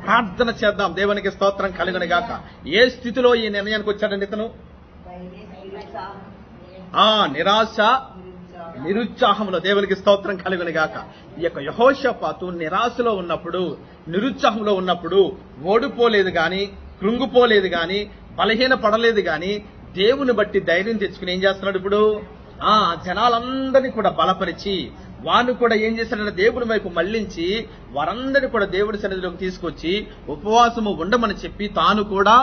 ప్రార్థన చేద్దాం. దేవునికి స్తోత్రం కలుగును గాక. ఏ స్థితిలో ఈ నిర్ణయానికి వచ్చాడండి ఇతను? నిరాశ నిరుత్సాహంలో. దేవునికి స్తోత్రం కలుగును గాక. ఈ యొక్క యెహోషాపాతు నిరాశలో ఉన్నప్పుడు, నిరుత్సాహంలో ఉన్నప్పుడు ఓడిపోలేదు గాని, కృంగిపోలేదు గాని, బలహీన పడలేదు గాని, దేవుని బట్టి ధైర్యం తెచ్చుకుని ఏం చేస్తున్నాడు? ఇప్పుడు జనాలందరినీ కూడా బలపరిచి వారిని కూడా ఏం చేశాడంటే దేవుని వైపు మళ్లించి వారందరినీ కూడా దేవుడి సన్నిధిలోకి తీసుకొచ్చి ఉపవాసము ఉండమని చెప్పి తాను కూడా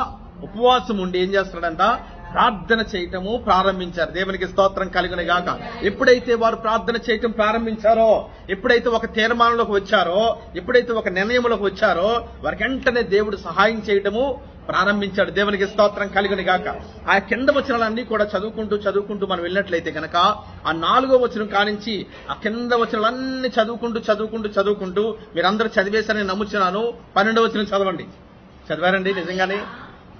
ఉపవాసం ఉండి ఏం చేస్తున్నాడంట? ప్రార్థన చేయటము ప్రారంభించారు. దేవునికి స్తోత్రం కలుగును గాక. ఎప్పుడైతే వారు ప్రార్థన చేయటం ప్రారంభించారో, ఎప్పుడైతే ఒక తీర్మానంలోకి వచ్చారో, ఎప్పుడైతే ఒక నిర్ణయంలోకి వచ్చారో, వారికి వెంటనే దేవుడు సహాయం చేయటము ప్రారంభించాడు. దేవునికి స్తోత్రం కలుగును గాక. ఆ కింద వచనాలన్నీ కూడా చదువుకుంటూ మనం వెళ్ళినట్లయితే కనుక ఆ 4వ వచనం కానించి ఆ కింద వచనాలన్నీ చదువుకుంటూ మీరందరూ చదివేశారని నమ్ముచున్నాను. 12వ వచనం చదవండి. చదివారండి నిజంగానే?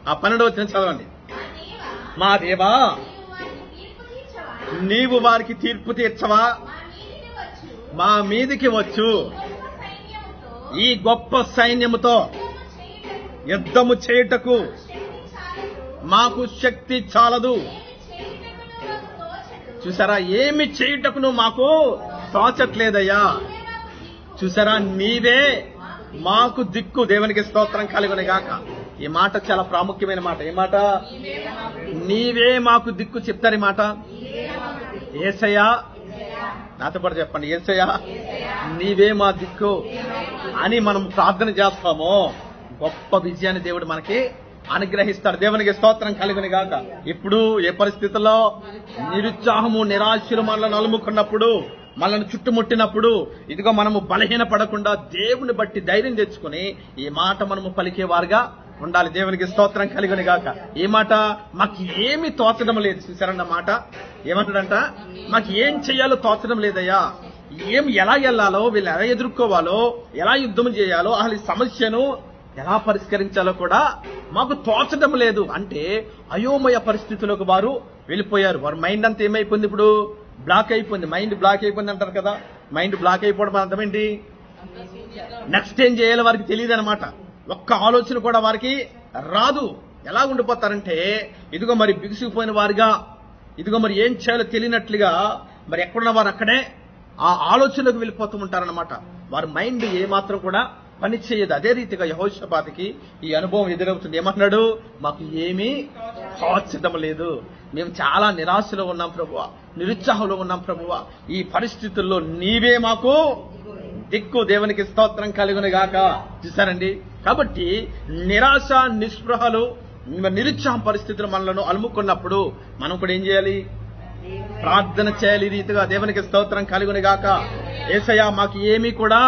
ఆ 12వ వచనం చదవండి. మా దేవా, నీవు వారికి తీర్పు తీర్చవా? మా మీదికి వచ్చు ఈ గొప్ప సైన్యముతో యుద్ధము చేయుటకు మాకు శక్తి చాలదు. చూసారా? ఏమి చేయుటకును మాకు తోచట్లేదయ్యా. చూసారా? నీవే మాకు దిక్కు. దేవునికి స్తోత్రం కలుగును గాక. ఈ మాట చాలా ప్రాముఖ్యమైన మాట. ఏ మాట? నీవే మాకు దిక్కు. చెప్తారు ఈ మాట. యేసయ్యా, నాతో పాటు చెప్పండి. యేసయ్యా, నీవే మా దిక్కు అని మనం ప్రార్థన చేస్తామో గొప్ప విజయాన్ని దేవుడు మనకి అనుగ్రహిస్తాడు. దేవునికి స్తోత్రం కలుగును గాక. ఇప్పుడు ఏ పరిస్థితుల్లో? నిరుత్సాహము నిరాశలు మనల్ని అలుముకున్నప్పుడు, మనల్ని చుట్టుముట్టినప్పుడు ఇదిగో మనము బలహీన పడకుండా దేవుని బట్టి ధైర్యం తెచ్చుకుని ఈ మాట మనము పలికేవారుగా ఉండాలి. దేవునికి స్తోత్రం కలుగును గాక. ఈ మాట మాకు ఏమి తోచడం లేదు. చూసారన్న మాట ఏమంటాడంట? మాకు ఏం చెయ్యాలో తోచడం లేదయ్యా. ఎలా వెళ్ళాలో, వీళ్ళు ఎలా ఎదుర్కోవాలో, ఎలా యుద్ధం చేయాలో, అసలు ఈ సమస్యను ఎలా పరిష్కరించాలో కూడా మాకు తోచడం లేదు అంటే అయోమయ పరిస్థితులకు వారు వెళ్ళిపోయారు. వారి మైండ్ అంతా ఏమైపోయింది? ఇప్పుడు బ్లాక్ అయిపోయింది. మైండ్ బ్లాక్ అయిపోయింది అంటారు కదా. మైండ్ బ్లాక్ అయిపోవడం అర్థం ఏంటి? నెక్స్ట్ ఏం చేయాలో వారికి తెలియదు అనమాట. ఒక్క ఆలోచన కూడా వారికి రాదు. ఎలా ఉండిపోతారంటే ఇదిగో మరి బిగుసిపోయిన వారిగా, ఇదిగో మరి ఏం చేయాలో తెలియనట్లుగా మరి ఎక్కడున్న వారు అక్కడే ఆ ఆలోచనలోకి వెళ్ళిపోతూ ఉంటారనమాట. వారి మైండ్ ఏమాత్రం కూడా పని చేయదు. అదే రీతిగా యెహోషాపాతుకి ఈ అనుభవం ఎదురవుతుంది. ఏమన్నాడు? మాకు ఏమీ తోచడం లేదు, మేము చాలా నిరాశలో ఉన్నాం ప్రభువా, నిరుత్సాహంలో ఉన్నాం ప్రభువా, ఈ పరిస్థితుల్లో నీవే మాకు దిక్కు. దేవునికి స్తోత్రం కలుగును గాక. చూసారండి? కాబట్టి నిరాశ, నిస్పృహలు, నిరుత్సాహం పరిస్థితులు మనలను అలుముకున్నప్పుడు మనం కూడా ఏం చేయాలి? ప్రార్థన చేయాలి. ఈ రీతిగా దేవునికి స్తోత్రం కలుగును గాక. యేసయ్యా మాకు ఏమీ కూడా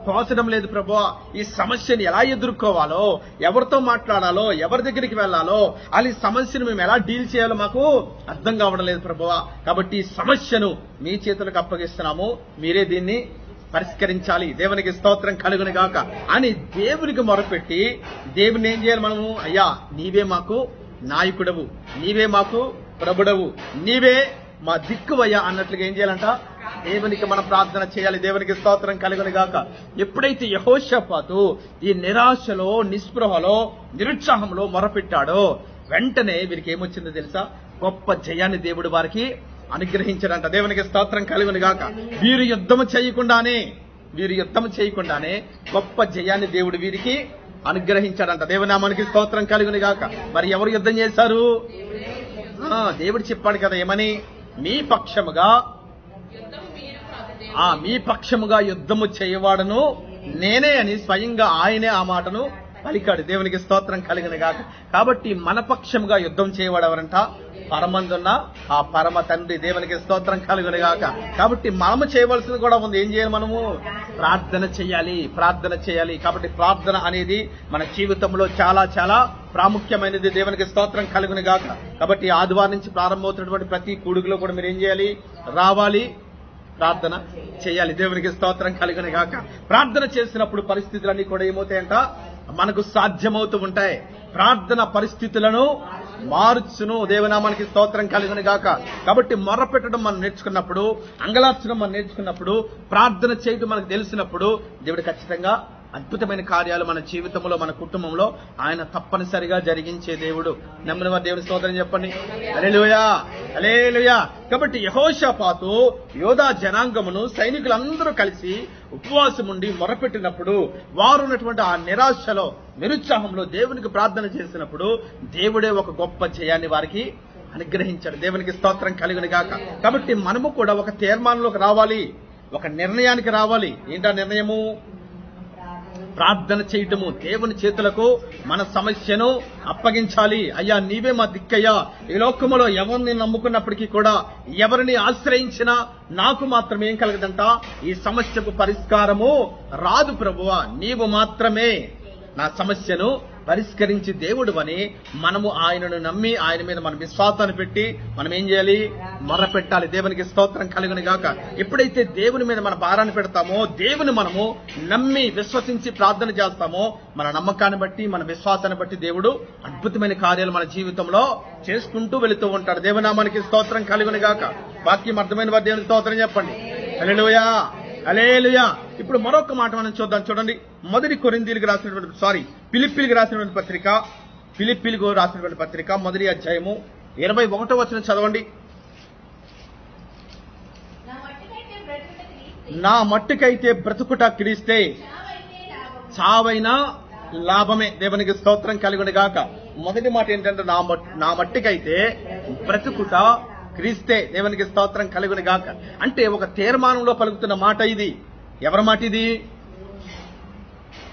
తోచడం లేదు ప్రభువా, ఈ సమస్యని ఎలా ఎదుర్కోవాలో, ఎవరితో మాట్లాడాలో, ఎవరి దగ్గరికి వెళ్లాలో, అది సమస్యను మేము ఎలా డీల్ చేయాలో మాకు అర్థం కావడం లేదు ప్రభువా. కాబట్టి ఈ సమస్యను మీ చేతులకు అప్పగిస్తున్నాము, మీరే దీన్ని పరిష్కరించాలి. దేవునికి స్తోత్రం కలుగును గాక అని దేవునికి మొరపెట్టి దేవుని ఏం చేయాలి మనము? అయ్యా నీవే మాకు నాయకుడవు, నీవే మాకు ప్రభుడవు, నీవే మా దిక్కువయ్యా అన్నట్లుగా ఏం చేయాలంట? దేవునికి మనం ప్రార్థన చేయాలి. దేవునికి స్తోత్రం కలుగును గాక. ఎప్పుడైతే యెహోషాపాతు ఈ నిరాశలో, నిస్పృహలో, నిరుత్సాహంలో మొరపెట్టాడో వెంటనే వీరికి ఏమొచ్చిందో తెలుసా? గొప్ప జయాన్ని దేవుడు వారికి అనుగ్రహించాడంట. దేవునికి స్తోత్రం కలుగును గాక. వీరు యుద్ధము చేయకుండానే గొప్ప జయాన్ని దేవుడు వీరికి అనుగ్రహించాడంట. దేవునామానికి స్తోత్రం కలుగును గాక. మరి ఎవరు యుద్ధం చేశారు? దేవుడు చెప్పాడు కదా, ఏమని? మీ పక్షముగా యుద్ధము చేయవాడను నేనే అని స్వయంగా ఆయనే ఆ మాటను పలికాడు. దేవునికి స్తోత్రం కలుగును గాక. కాబట్టి మన పక్షముగా యుద్ధం చేయవాడు ఎవరంట? పరమందున్న ఆ పరమ తండ్రి. దేవునికి స్తోత్రం కలుగును గాక. కాబట్టి మనము చేయవలసింది కూడా ఉంది. ఏం చేయాలి? మనము ప్రార్థన చేయాలి. కాబట్టి ప్రార్థన అనేది మన జీవితంలో చాలా చాలా ప్రాముఖ్యమైనది. దేవునికి స్తోత్రం కలుగును గాక. కాబట్టి ఆదివారం నుంచి ప్రారంభమవుతున్నటువంటి ప్రతి కూడుకులో కూడా మీరు ఏం చేయాలి? రావాలి, ప్రార్థన చేయాలి. దేవునికి స్తోత్రం కలుగును గాక. ప్రార్థన చేసినప్పుడు పరిస్థితులన్నీ కూడా ఏమవుతాయంట? మనకు సాధ్యమవుతూ ఉంటాయి. ప్రార్థన పరిస్థితులను మార్చును. దేవునామానికి స్తోత్రం కలుగును గాక. కాబట్టి మొర్ర పెట్టడం మనం నేర్చుకున్నప్పుడు, అంగలార్చడం మనం నేర్చుకున్నప్పుడు, ప్రార్థన చేయడం మనకు తెలిసినప్పుడు దేవుడు ఖచ్చితంగా అద్భుతమైన కార్యాలు మన జీవితంలో, మన కుటుంబంలో ఆయన తప్పనిసరిగా జరిగించే దేవుడు. నమ్మిన వారు దేవుని స్తోత్రం చెప్పండి. హల్లెలూయా, హల్లెలూయా. కాబట్టి యెహోషాపాతు యోధా జనాంగమును సైనికులందరూ కలిసి ఉపవాసం ఉండి మొరపెట్టినప్పుడు, వారు ఉన్నటువంటి ఆ నిరాశలో, నిరుత్సాహంలో దేవునికి ప్రార్థన చేసినప్పుడు దేవుడే ఒక గొప్ప జయాన్ని వారికి అనుగ్రహించాడు. దేవునికి స్తోత్రం కలుగును గాక. కాబట్టి మనము కూడా ఒక తీర్మానంలోకి రావాలి, ఒక నిర్ణయానికి రావాలి. ఏంటా నిర్ణయము? ప్రార్థన చేయటము. దేవుని చేతులకు మన సమస్యను అప్పగించాలి. అయ్యా నీవే మా దిక్కయ్యా, ఈ లోకములో ఎవరిని నమ్ముకున్నప్పటికీ కూడా, ఎవరిని ఆశ్రయించినా నాకు మాత్రం ఏం కలగదంట? ఈ సమస్యకు పరిష్కారము రాదు ప్రభువా, నీవు మాత్రమే నా సమస్యను పరిష్కరించి దేవుడు అని మనము ఆయనను నమ్మి ఆయన మీద మన విశ్వాసాన్ని పెట్టి మనం ఏం చేయాలి? మొర్ర పెట్టాలి. దేవునికి స్తోత్రం కలుగును గాక. ఎప్పుడైతే దేవుని మీద మన భారాన్ని పెడతామో, దేవుని మనము నమ్మి విశ్వసించి ప్రార్థన చేస్తామో, మన నమ్మకాన్ని బట్టి, మన విశ్వాసాన్ని బట్టి దేవుడు అద్భుతమైన కార్యాలు మన జీవితంలో చేసుకుంటూ వెళుతూ ఉంటాడు. దేవునామానికి స్తోత్రం కలుగును గాక. వాక్యం అర్థమైన వారు దేవునికి స్తోత్రం చెప్పండి. హల్లెలూయా, హల్లెలూయా. ఇప్పుడు మరొక మాట మనం చూద్దాం. చూడండి, ఫిలిప్పీలకు రాసినటువంటి పత్రిక మొదటి అధ్యాయము 21వ వచనం చదవండి. నా మట్టుకైతే బ్రతుకుట క్రీస్తే, చావైనా లాభమే. దేవునికి స్తోత్రం కలుగును గాక. మొదటి మాట ఏంటంటే నా మట్టుకైతే బ్రతుకుట క్రీస్తే. దేవునికి స్తోత్రం కలుగును గాక. అంటే ఒక తీర్మానంలో పలుకుతున్న మాట ఇది. ఎవరి మాట ఇది?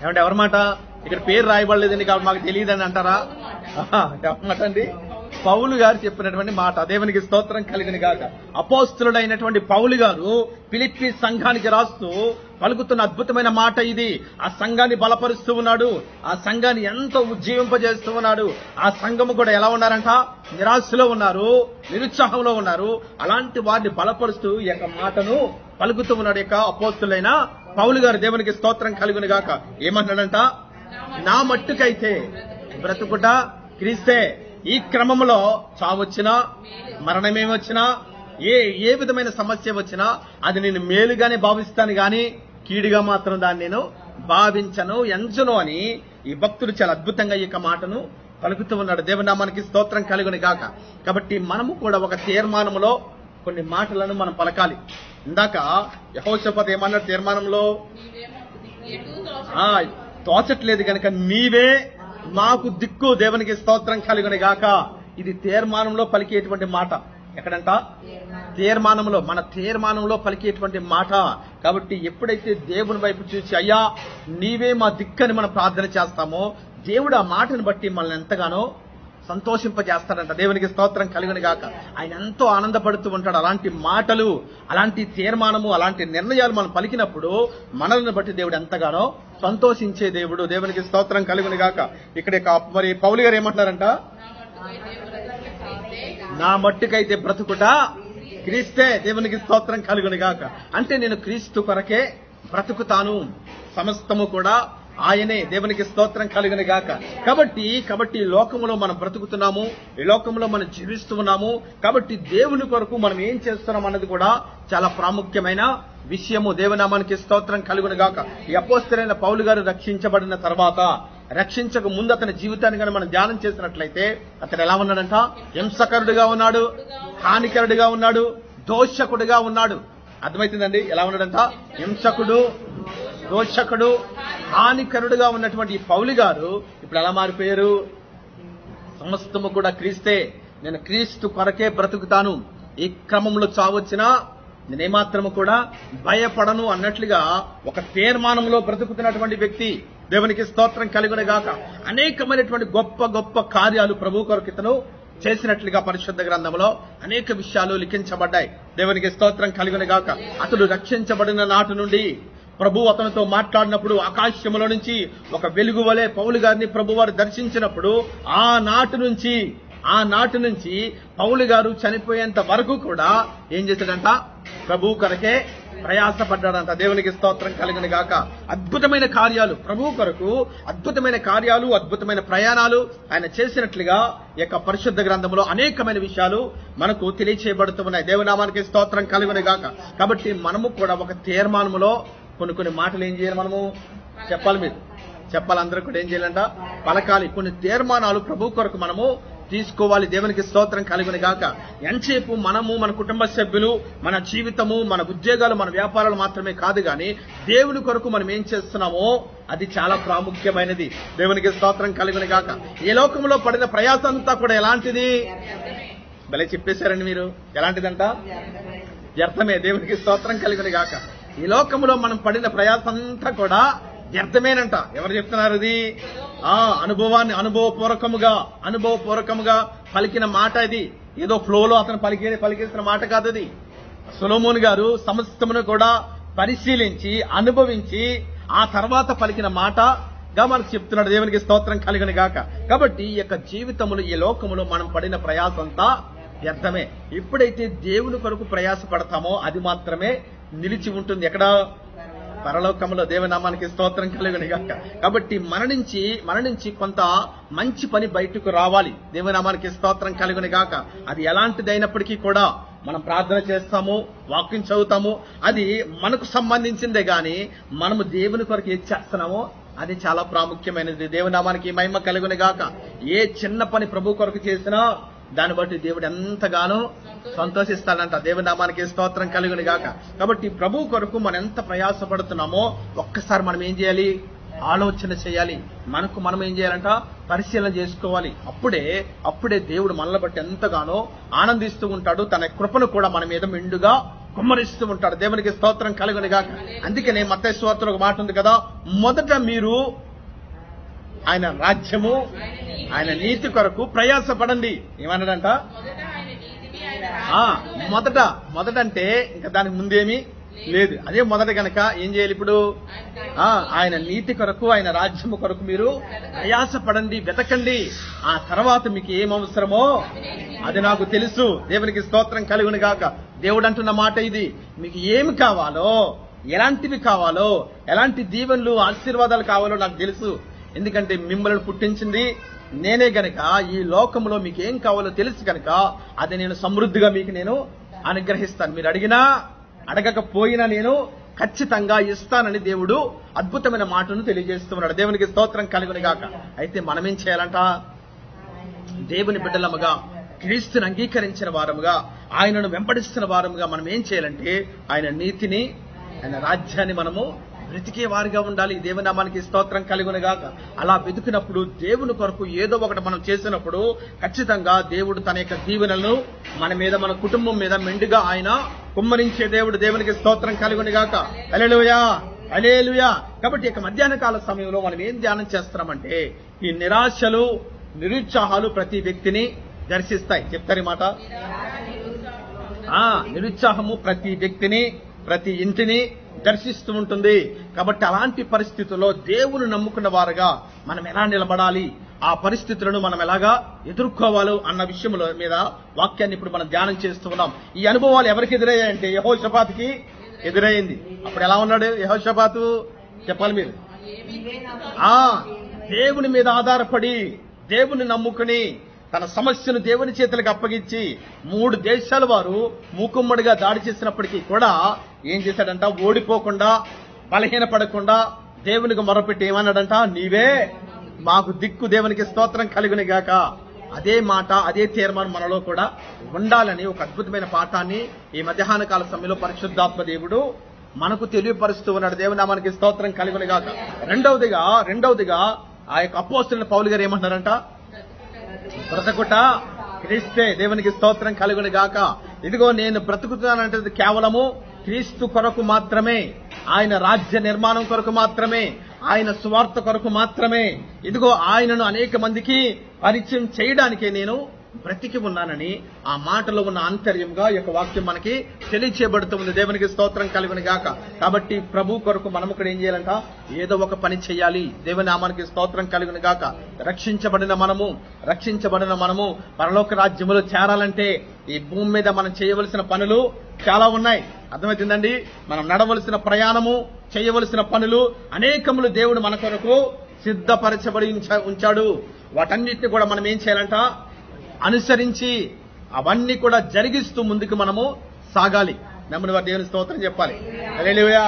ఏమంటే ఎవరి మాట? ఇక్కడ పేరు రాయబడలేదండి కాబట్టి మాకు తెలియదని అంటారా? ఎవరమాట అండి? పౌలు గారు చెప్పినటువంటి మాట. దేవునికి స్తోత్రం కలుగును గాక. అపోస్తలుడైనటువంటి పౌలు గారు ఫిలిప్పీ సంఘానికి రాస్తూ పలుకుతున్న అద్భుతమైన మాట ఇది. ఆ సంఘాన్ని బలపరుస్తూ ఉన్నాడు, ఆ సంఘాన్ని ఎంతో ఉజ్జీవింపజేస్తూ ఉన్నాడు. ఆ సంఘము కూడా ఎలా ఉన్నారంట? నిరాశలో ఉన్నారు, నిరుత్సాహంలో ఉన్నారు. అలాంటి వారిని బలపరుస్తూ ఈ యొక్క మాటను పలుకుతూ ఉన్నాడు యొక్క అపోస్తలుడైన పౌలు గారు. దేవునికి స్తోత్రం కలుగును గాక. ఏమన్నాడంట? నా మట్టుకైతే బ్రతుకుట క్రీస్తే. ఈ క్రమంలో చావొచ్చినా, మరణమేమొచ్చినా, ఏ విధమైన సమస్య వచ్చినా అది నేను మేలుగానే భావిస్తాను గాని కీడుగా మాత్రం దాన్ని నేను భావించను, ఎంచను అని ఈ భక్తుడు చాలా అద్భుతంగా ఈ యొక్క మాటను పలుకుతూ ఉన్నాడు. దేవుని నామానికి స్తోత్రం కలుగును గాక. కాబట్టి మనము కూడా ఒక తీర్మానంలో కొన్ని మాటలను మనం పలకాలి. ఇందాక యెహోషాపాతు ఏమన్నాడు తీర్మానంలో? తోచట్లేదు గనక నీవే మాకు దిక్కు, దేవునికి స్తోత్రం కలుగును గాక. ఇది తీర్మానంలో పలికేటువంటి మాట. ఎక్కడంట? తీర్మానంలో, మన తీర్మానంలో పలికేటువంటి మాట. కాబట్టి ఎప్పుడైతే దేవుని వైపు చూసి అయ్యా నీవే మా దిక్కని మనం ప్రార్థన చేస్తామో, దేవుడు ఆ మాటను బట్టి మనల్ని ఎంతగానో సంతోషింపజేస్తాడంట. దేవునికి స్తోత్రం కలుగును గాక. ఆయన ఎంతో ఆనందపడుతూ ఉంటాడు. అలాంటి మాటలు, అలాంటి తీర్మానము, అలాంటి నిర్ణయాలు మనం పలికినప్పుడు మనల్ని బట్టి దేవుడు ఎంతగానో సంతోషించే దేవుడు. దేవునికి స్తోత్రం కలుగును గాక. ఇక్కడ మరి పౌలు గారు ఏమంటున్నారంట? నా మట్టుకైతే బ్రతుకుట క్రీస్తే. దేవునికి స్తోత్రం కలుగును గాక. అంటే నేను క్రీస్తు కొరకే బ్రతుకుతాను, సమస్తము కూడా ఆయనే. దేవునికి స్తోత్రం కలుగును గాక. కాబట్టి ఈ లోకములో మనం బ్రతుకుతున్నాము, ఈ లోకంలో మనం జీవిస్తూ ఉన్నాము. కాబట్టి దేవుని కొరకు మనం ఏం చేస్తున్నాం అన్నది కూడా చాలా ప్రాముఖ్యమైన విషయము. దేవునామానికి స్తోత్రం కలుగును గాక. ఈ అపోస్తలుడైన పౌలు గారు రక్షించబడిన తర్వాత, రక్షించక ముందు అతని జీవితాన్ని కనుక మనం ధ్యానం చేసినట్లయితే అతను ఎలా ఉన్నాడంట? హింసకరుడుగా ఉన్నాడు, హానికరుడుగా ఉన్నాడు, దోషకుడుగా ఉన్నాడు. అర్థమవుతుందండి? ఎలా ఉన్నాడంట? హింసకుడు, దోషకుడు, హానికరుడుగా ఉన్నటువంటి ఈ పౌలు గారు ఇప్పుడు ఎలా మారిపోయారు? సమస్తము కూడా క్రీస్తే, నేను క్రీస్తు కొరకే బ్రతుకుతాను, ఈ క్రమంలో చావొచ్చినా నేనేమాత్రము కూడా భయపడను అన్నట్లుగా ఒక తీర్మానంలో బ్రతుకుతున్నటువంటి వ్యక్తి. దేవునికి స్తోత్రం కలుగును గాక. అనేకమైనటువంటి గొప్ప గొప్ప కార్యాలు ప్రభు కొరకు ఇతను చేసినట్లుగా పరిశుద్ధ గ్రంథంలో అనేక విషయాలు లిఖించబడ్డాయి. దేవునికి స్తోత్రం కలుగును గాక. అతడు రక్షించబడిన నాటి నుండి ప్రభు అతనితో మాట్లాడినప్పుడు ఆకాశంలో నుంచి ఒక వెలుగు వలె పౌలు గారిని ప్రభు వారు దర్శించినప్పుడు ఆ నాటి నుంచి పౌలు గారు చనిపోయేంత వరకు కూడా ఏం చేశాడంట? ప్రభు కొరకే ప్రయాసపడ్డాడంట. దేవునికి స్తోత్రం కలుగును గాక. అద్భుతమైన కార్యాలు ప్రభు కొరకు, అద్భుతమైన కార్యాలు, అద్భుతమైన ప్రయాణాలు ఆయన చేసినట్లుగా ఈ యొక్క పరిశుద్ధ గ్రంథంలో అనేకమైన విషయాలు మనకు తెలియచేయబడుతున్నాయి. దేవునామానికి స్తోత్రం కలుగును గాక. కాబట్టి మనము కూడా ఒక తీర్మానములో కొన్ని మాటలు ఏం చేయాలి? మనము చెప్పాలి అందరూ కూడా ఏం చేయాలంట? పలకాలి. కొన్ని తీర్మానాలు ప్రభు కొరకు మనము తీసుకోవాలి. దేవునికి స్తోత్రం కలుగును గాక. ఎంతసేపు మనము, మన కుటుంబ సభ్యులు, మన జీవితము, మన ఉద్యోగాలు, మన వ్యాపారాలు మాత్రమే కాదు గాని దేవుని కొరకు మనం ఏం చేస్తున్నామో అది చాలా ప్రాముఖ్యమైనది. దేవునికి స్తోత్రం కలుగును గాక. ఈ లోకంలో పడిన ప్రయాస అంతా కూడా ఎలాంటిది? భలే చెప్పేశారండి మీరు. ఎలాంటిదంట? వ్యర్థమే. దేవునికి స్తోత్రం కలుగును గాక. ఈ లోకంలో మనం పడిన ప్రయాస అంతా కూడా వ్యర్థమేనంట. ఎవరు చెప్తున్నారు ఇది? అనుభవపూర్వకముగా పలికిన మాట ఇది. ఏదో ఫ్లోలో అతను పలికేసిన మాట కాదు అది. సొలొమోను గారు సమస్తమును కూడా పరిశీలించి, అనుభవించి ఆ తర్వాత పలికిన మాటగా మనకు చెప్తున్నాడు. దేవునికి స్తోత్రం కలుగును గాక. కాబట్టి ఈ యొక్క జీవితములు, ఈ లోకములో మనం పడిన ప్రయాసంతా వ్యర్థమే. ఎప్పుడైతే దేవుని కొరకు ప్రయాస పడతామో అది మాత్రమే నిలిచి ఉంటుంది. ఎక్కడ? పరలోకంలో. దేవునామానికి స్తోత్రం కలుగును గాక. కాబట్టి మన నుంచి కొంత మంచి పని బయటకు రావాలి. దేవునామానికి స్తోత్రం కలుగును గాక. అది ఎలాంటిదైనప్పటికీ కూడా మనం ప్రార్థన చేస్తాము, వాక్యం చదువుతాము, అది మనకు సంబంధించిందే గాని మనము దేవుని కొరకు ఏది చేస్తున్నామో అది చాలా ప్రాముఖ్యమైనది. దేవునామానికి మహిమ కలుగును గాక. ఏ చిన్న పని ప్రభు కొరకు చేసినా దాన్ని బట్టి దేవుడు ఎంతగానో సంతోషిస్తాడంట. దేవుని నామానికి స్తోత్రం కలుగును గాక. కాబట్టి ప్రభు కొరకు మనం ఎంత ప్రయాసపడుతున్నామో ఒక్కసారి మనం ఏం చేయాలి? ఆలోచన చేయాలి. మనం ఏం చేయాలంట? పరిశీలన చేసుకోవాలి. అప్పుడే దేవుడు మనల్ని బట్టి ఎంతగానో ఆనందిస్తూ ఉంటాడు. తన కృపను కూడా మన మీద మెండుగా కుమ్మరిస్తూ ఉంటాడు. దేవునికి స్తోత్రం కలుగును గాక. అందుకనే మత్తయి సువార్తలో ఒక మాట ఉంది కదా, మొదట మీరు ఆయన రాజ్యము, ఆయన నీతి కొరకు ప్రయాసపడండి. ఏమన్నాడంట? మొదట అంటే ఇంకా దానికి ముందేమీ లేదు. అదే మొదట గనక ఏం చేయాలి? ఇప్పుడు ఆయన నీతి కొరకు, ఆయన రాజ్యము కొరకు మీరు ప్రయాసపడండి, వెతకండి. ఆ తర్వాత మీకు ఏం అవసరమో అది నాకు తెలుసు. దేవునికి స్తోత్రం కలుగును గాక. దేవుడు అంటున్న మాట ఇది. మీకు ఏమి కావాలో, ఎలాంటివి కావాలో, ఎలాంటి దీవెనలు, ఆశీర్వాదాలు కావాలో నాకు తెలుసు. ఎందుకంటే మిమ్మల్ని పుట్టించింది నేనే గనక, ఈ లోకంలో మీకు ఏం కావాలో తెలుసు గనక అది నేను సమృద్ధిగా మీకు నేను అనుగ్రహిస్తాను. మీరు అడగకపోయినా నేను ఖచ్చితంగా ఇస్తానని దేవుడు అద్భుతమైన మాటను తెలియజేస్తున్నాడు. దేవునికి స్తోత్రం కలుగును గాక. అయితే మనమేం చేయాలంట? దేవుని బిడ్డలముగా, క్రీస్తుని అంగీకరించిన వారముగా, ఆయనను వెంబడిస్తున్న వారముగా మనం ఏం చేయాలంటే ఆయన నీతిని, ఆయన రాజ్యాన్ని మనము బ్రతికే వారిగా ఉండాలి. దేవుని నామానికి స్తోత్రం కలుగును గాక. అలా వెతుకున్నప్పుడు, దేవుని కొరకు ఏదో ఒకటి మనం చేసినప్పుడు ఖచ్చితంగా దేవుడు తన యొక్క దీవెనలను మన మీద, మన కుటుంబం మీద మెండుగా ఆయన కుమ్మరించే దేవుడు. దేవునికి స్తోత్రం కలుగును గాక. హల్లెలూయా, హల్లెలూయా. కాబట్టి ఇక మధ్యాహ్న కాల సమయంలో మనం ఏం ధ్యానం చేస్తున్నామంటే, ఈ నిరాశలు, నిరుత్సాహాలు ప్రతి వ్యక్తిని దర్శిస్తాయి. చెప్తారు ఈ మాట. నిరుత్సాహము ప్రతి వ్యక్తిని, ప్రతి ఇంటిని దర్శిస్తూ ఉంటుంది. కాబట్టి అలాంటి పరిస్థితుల్లో దేవుని నమ్ముకున్న వారుగా మనం ఎలా నిలబడాలి, ఆ పరిస్థితులను మనం ఎలాగా ఎదుర్కోవాలి అన్న విషయంలో మీద వాక్యాన్ని ఇప్పుడు మనం ధ్యానం చేస్తూ ఉన్నాం. ఈ అనుభవాలు ఎవరికి ఎదురయ్యాయంటే యెహోషాపాతుకి ఎదురయ్యింది. అప్పుడు ఎలా ఉన్నాడు యెహోషాపాతు? చెప్పాలి మీరు. దేవుని మీద ఆధారపడి, దేవుని నమ్ముకుని, తన సమస్యను దేవుని చేతులకు అప్పగించి 3 దేశాల వారు మూకుమ్మడిగా దాడి చేసినప్పటికీ కూడా ఏం చేశాడంట? ఓడిపోకుండా, బలహీనపడకుండా దేవునికి మొరపెట్టి ఏమన్నాడంట? నీవే మాకు దిక్కు. దేవునికి స్తోత్రం కలుగును గాక. అదే మాట, అదే తీర్మానం మనలో కూడా ఉండాలని ఒక అద్భుతమైన పాఠాన్ని ఈ మధ్యాహ్న కాల సమయంలో పరిశుద్ధాత్మ దేవుడు మనకు తెలియపరుస్తూ ఉన్నాడు. దేవుని నామానికి స్తోత్రం కలుగును గాక. రెండవదిగా ఆ యొక్క అపోస్తలుడైన పౌలు గారు ఏమంటారంట? బ్రతుకుట క్రీస్తే. దేవునికి స్తోత్రం కలుగును గాక. ఇదిగో నేను బ్రతుకుతానంటే కేవలము క్రీస్తు కొరకు మాత్రమే, ఆయన రాజ్య నిర్మాణం కొరకు మాత్రమే, ఆయన సువార్త కొరకు మాత్రమే. ఇదిగో ఆయనను అనేక మందికి పరిచయం చేయడానికే నేను బ్రతికి ఉన్నానని ఆ మాటలో ఉన్న ఆంతర్యంగా ఈ యొక్క వాక్యం మనకి తెలియచేయబడుతుంది. దేవునికి స్తోత్రం కలుగును గాక. కాబట్టి ప్రభు కొరకు మనము కూడా ఏం చేయాలంట? ఏదో ఒక పని చేయాలి. దేవుని నామానికి స్తోత్రం కలుగును గాక. రక్షించబడిన మనము పరలోక రాజ్యములో చేరాలంటే ఈ భూమి మీద మనం చేయవలసిన పనులు చాలా ఉన్నాయి. అర్థమవుతుందండి? మనం నడవలసిన ప్రయాణము, చేయవలసిన పనులు అనేకములు దేవుడు మన కొరకు సిద్ధపరచబడి ఉంచాడు. వాటన్నిటిని కూడా మనం ఏం చేయాలంట? అనుసరించి అవన్నీ కూడా జరిగిస్తూ ముందుకు మనము సాగాలి. నమ్ముని వారు దేవుని స్తోత్రం చెప్పాలి. హల్లెలూయా,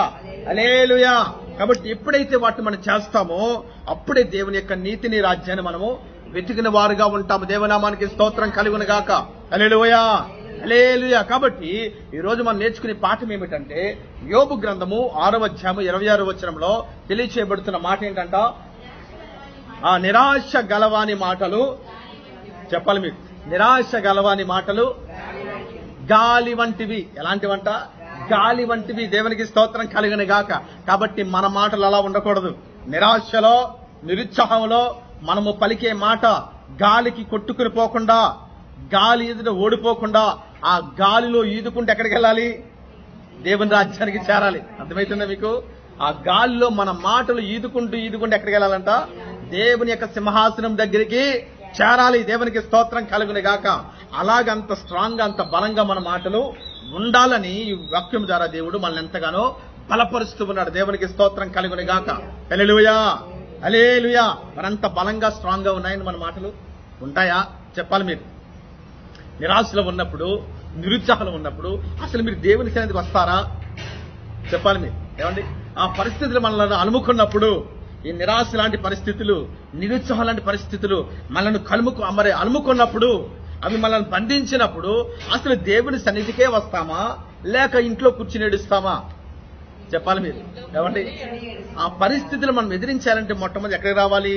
హల్లెలూయా. కాబట్టి ఎప్పుడైతే వాటిని మనం చేస్తామో అప్పుడే దేవుని యొక్క నీతిని, రాజ్యాన్ని మనము వెతికిన వారుగా ఉంటాము. దేవనామానికి స్తోత్రం కలుగును గాక. హల్లెలూయా, హల్లెలూయా. కాబట్టి ఈ రోజు మనం నేర్చుకునే పాఠం ఏమిటంటే, యోబు గ్రంథము 6వ అధ్యాయము 26వ వచనంలో తెలియచేయబడుతున్న మాట ఏంటంట? ఆ నిరాశ గలవాని మాటలు, చెప్పాలి మీకు, నిరాశ గలవాని మాటలు గాలి వంటివి. ఎలాంటివంట? గాలి వంటివి. దేవునికి స్తోత్రం కలుగును గాక. కాబట్టి మన మాటలు అలా ఉండకూడదు. నిరాశలో, నిరుత్సాహంలో మనము పలికే మాట గాలికి కొట్టుకుని పోకుండా, గాలి ఎదుట ఓడిపోకుండా, ఆ గాలిలో ఈదుకుంటే ఎక్కడికి వెళ్ళాలి? దేవుని రాజ్యానికి చేరాలి. అర్థమవుతుందా మీకు? ఆ గాలిలో మన మాటలు ఈదుకుంటూ ఎక్కడికి వెళ్ళాలంట? దేవుని యొక్క సింహాసనం దగ్గరికి చేరాలి. దేవునికి స్తోత్రం కలుగును గాక. అలాగంత స్ట్రాంగ్ గా, అంత బలంగా మన మాటలు ఉండాలని ఈ వాక్యం ద్వారా దేవుడు మనల్ని ఎంతగానో బలపరుస్తూ ఉన్నాడు. దేవునికి స్తోత్రం కలుగును గాక. హల్లెలూయా, హల్లెలూయా. మరంత బలంగా, స్ట్రాంగ్ గా ఉన్నాయని మన మాటలు ఉంటాయా? చెప్పాలి మీరు. నిరాశలో ఉన్నప్పుడు, నిరుత్సాహంలో ఉన్నప్పుడు అసలు మీరు దేవుని సన్నిధికి వస్తారా? చెప్పాలి మీరు. ఏమండి? ఆ పరిస్థితులు మనల్ని అలుముకున్నప్పుడు, ఈ నిరాశ లాంటి పరిస్థితులు, నిరుత్సాహం లాంటి పరిస్థితులు మనల్ని అలుముకున్నప్పుడు, అవి మనల్ని బంధించినప్పుడు అసలు దేవుని సన్నిధికే వస్తామా, లేక ఇంట్లో కూర్చుని ఏడుస్తామా? చెప్పాలి మీరు. ఏమండి? ఆ పరిస్థితులు మనం ఎదిరించాలంటే మొట్టమొదటి ఎక్కడికి రావాలి?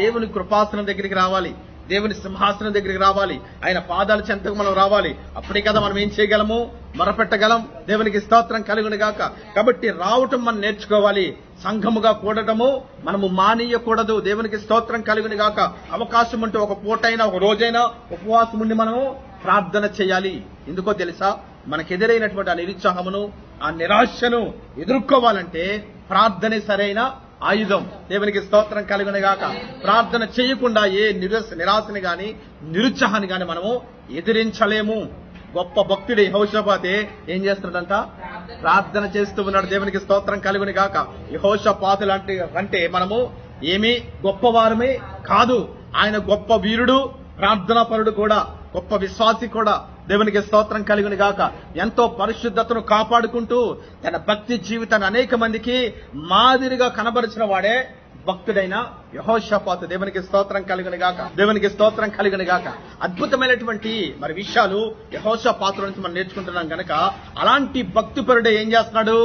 దేవుని కృపాసనం దగ్గరికి రావాలి. దేవుని సింహాసనం దగ్గరికి రావాలి. ఆయన పాదాల చెంతకు మనం రావాలి. అప్పుడే కదా మనం ఏం చేయగలము? మొరపెట్టగలం. దేవునికి స్తోత్రం కలుగును గాక. కాబట్టి రావటం మనం నేర్చుకోవాలి. సంఘముగా కూడటము మనము మానేయకూడదు. దేవునికి స్తోత్రం కలుగును గాక. అవకాశం ఉంటే ఒక పూటైనా, ఒక రోజైనా ఉపవాసం ఉండి మనము ప్రార్థన చేయాలి. ఎందుకో తెలుసా? మనకెదురైనటువంటి ఆ నిరుత్సాహమును, ఆ నిరాశను ఎదుర్కోవాలంటే ప్రార్థనే సరైన ఆయుధం. దేవునికి స్తోత్రం కలుగును గాక. ప్రార్థన చేయకుండా ఏ నిరాశని గాని, నిరుత్సాహాన్ని గాని మనము ఎదిరించలేము. గొప్ప భక్తుడు యెహోషాపాతే ఏం చేస్తున్నాడంట? ప్రార్థన చేస్తూ ఉన్నాడు. దేవునికి స్తోత్రం కలుగును గాక. యెహోషాపాతు అంటే మనము ఏమీ గొప్పవారమే కాదు. ఆయన గొప్ప వీరుడు, ప్రార్థనా పరుడు కూడా, గొప్ప విశ్వాసి కూడా. దేవునికి స్తోత్రం కలుగును గాక. ఎంతో పరిశుద్ధతను కాపాడుకుంటూ తన భక్తి జీవితాన్ని అనేక మందికి మాదిరిగా కనబరిచిన వాడే భక్తుడైన యెహోషాపాతు. దేవునికి స్తోత్రం కలుగును గాక. దేవునికి స్తోత్రం కలుగును గాక. అద్భుతమైనటువంటి మరి విషయాలు యెహోషాపాతు నుంచి మనం నేర్చుకుంటున్నాం గనక అలాంటి భక్తిపరుడు ఏం చేస్తున్నాడు?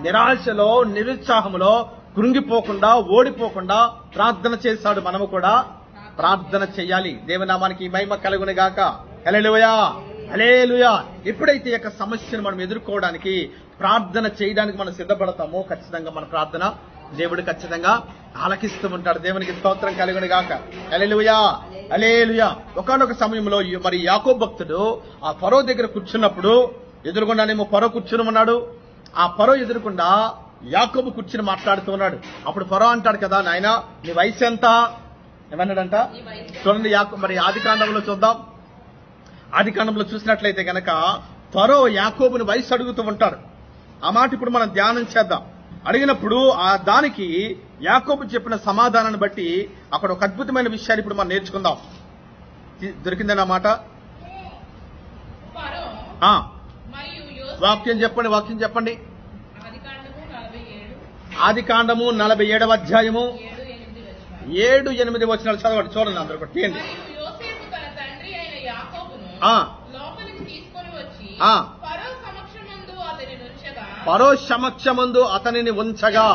నిరాశలో నిరుత్సాహంలో కృంగిపోకుండా ఓడిపోకుండా ప్రార్థన చేశాడు. మనము కూడా ప్రార్థన చేయాలి. దేవునామానికి మహిమ కలుగును గాక. హల్లెలూయా, హల్లెలూయా. ఎప్పుడైతే ఈ యొక్క సమస్యను మనం ఎదుర్కోవడానికి ప్రార్థన చేయడానికి మనం సిద్ధపడతామో ఖచ్చితంగా మన ప్రార్థన దేవుడు ఖచ్చితంగా ఆలకిస్తూ ఉంటాడు. దేవునికి స్తోత్రం కలుగును గాక. హల్లెలూయా, హల్లెలూయా. ఒకానొక సమయంలో మరి యాకోబు భక్తుడు ఆ ఫరో దగ్గర కూర్చున్నప్పుడు ఎదురుగుండానేమో ఫరో కూర్చుని ఉన్నాడు. ఆ ఫరో ఎదురుకుండా యాకోబు కూర్చుని మాట్లాడుతూ ఉన్నాడు. అప్పుడు ఫరో అంటాడు కదా, నాయనా నీ వయసు ఎంత ఏమన్నాడంట? చూడండి మరి ఆది కాండంలో చూద్దాం. ఆది కాండంలో చూసినట్లయితే గనక ఫరో యాకోబుని వయసు అడుగుతూ ఉంటాడు. ఆ మాట ఇప్పుడు మనం ధ్యానం చేద్దాం. అడిగినప్పుడు ఆ దానికి యాకోబు చెప్పిన సమాధానాన్ని బట్టి అక్కడ ఒక అద్భుతమైన విషయాన్ని ఇప్పుడు మనం నేర్చుకుందాం. దొరికిందన్న మాట. వాక్యం చెప్పండి. ఆది కాండము 47వ అధ్యాయము 7-8 వచనాలు చదవండి. చూడండి అందరూ కూడా తీయండి. ఫరో సమక్షమందు అతనిని ఉంచగా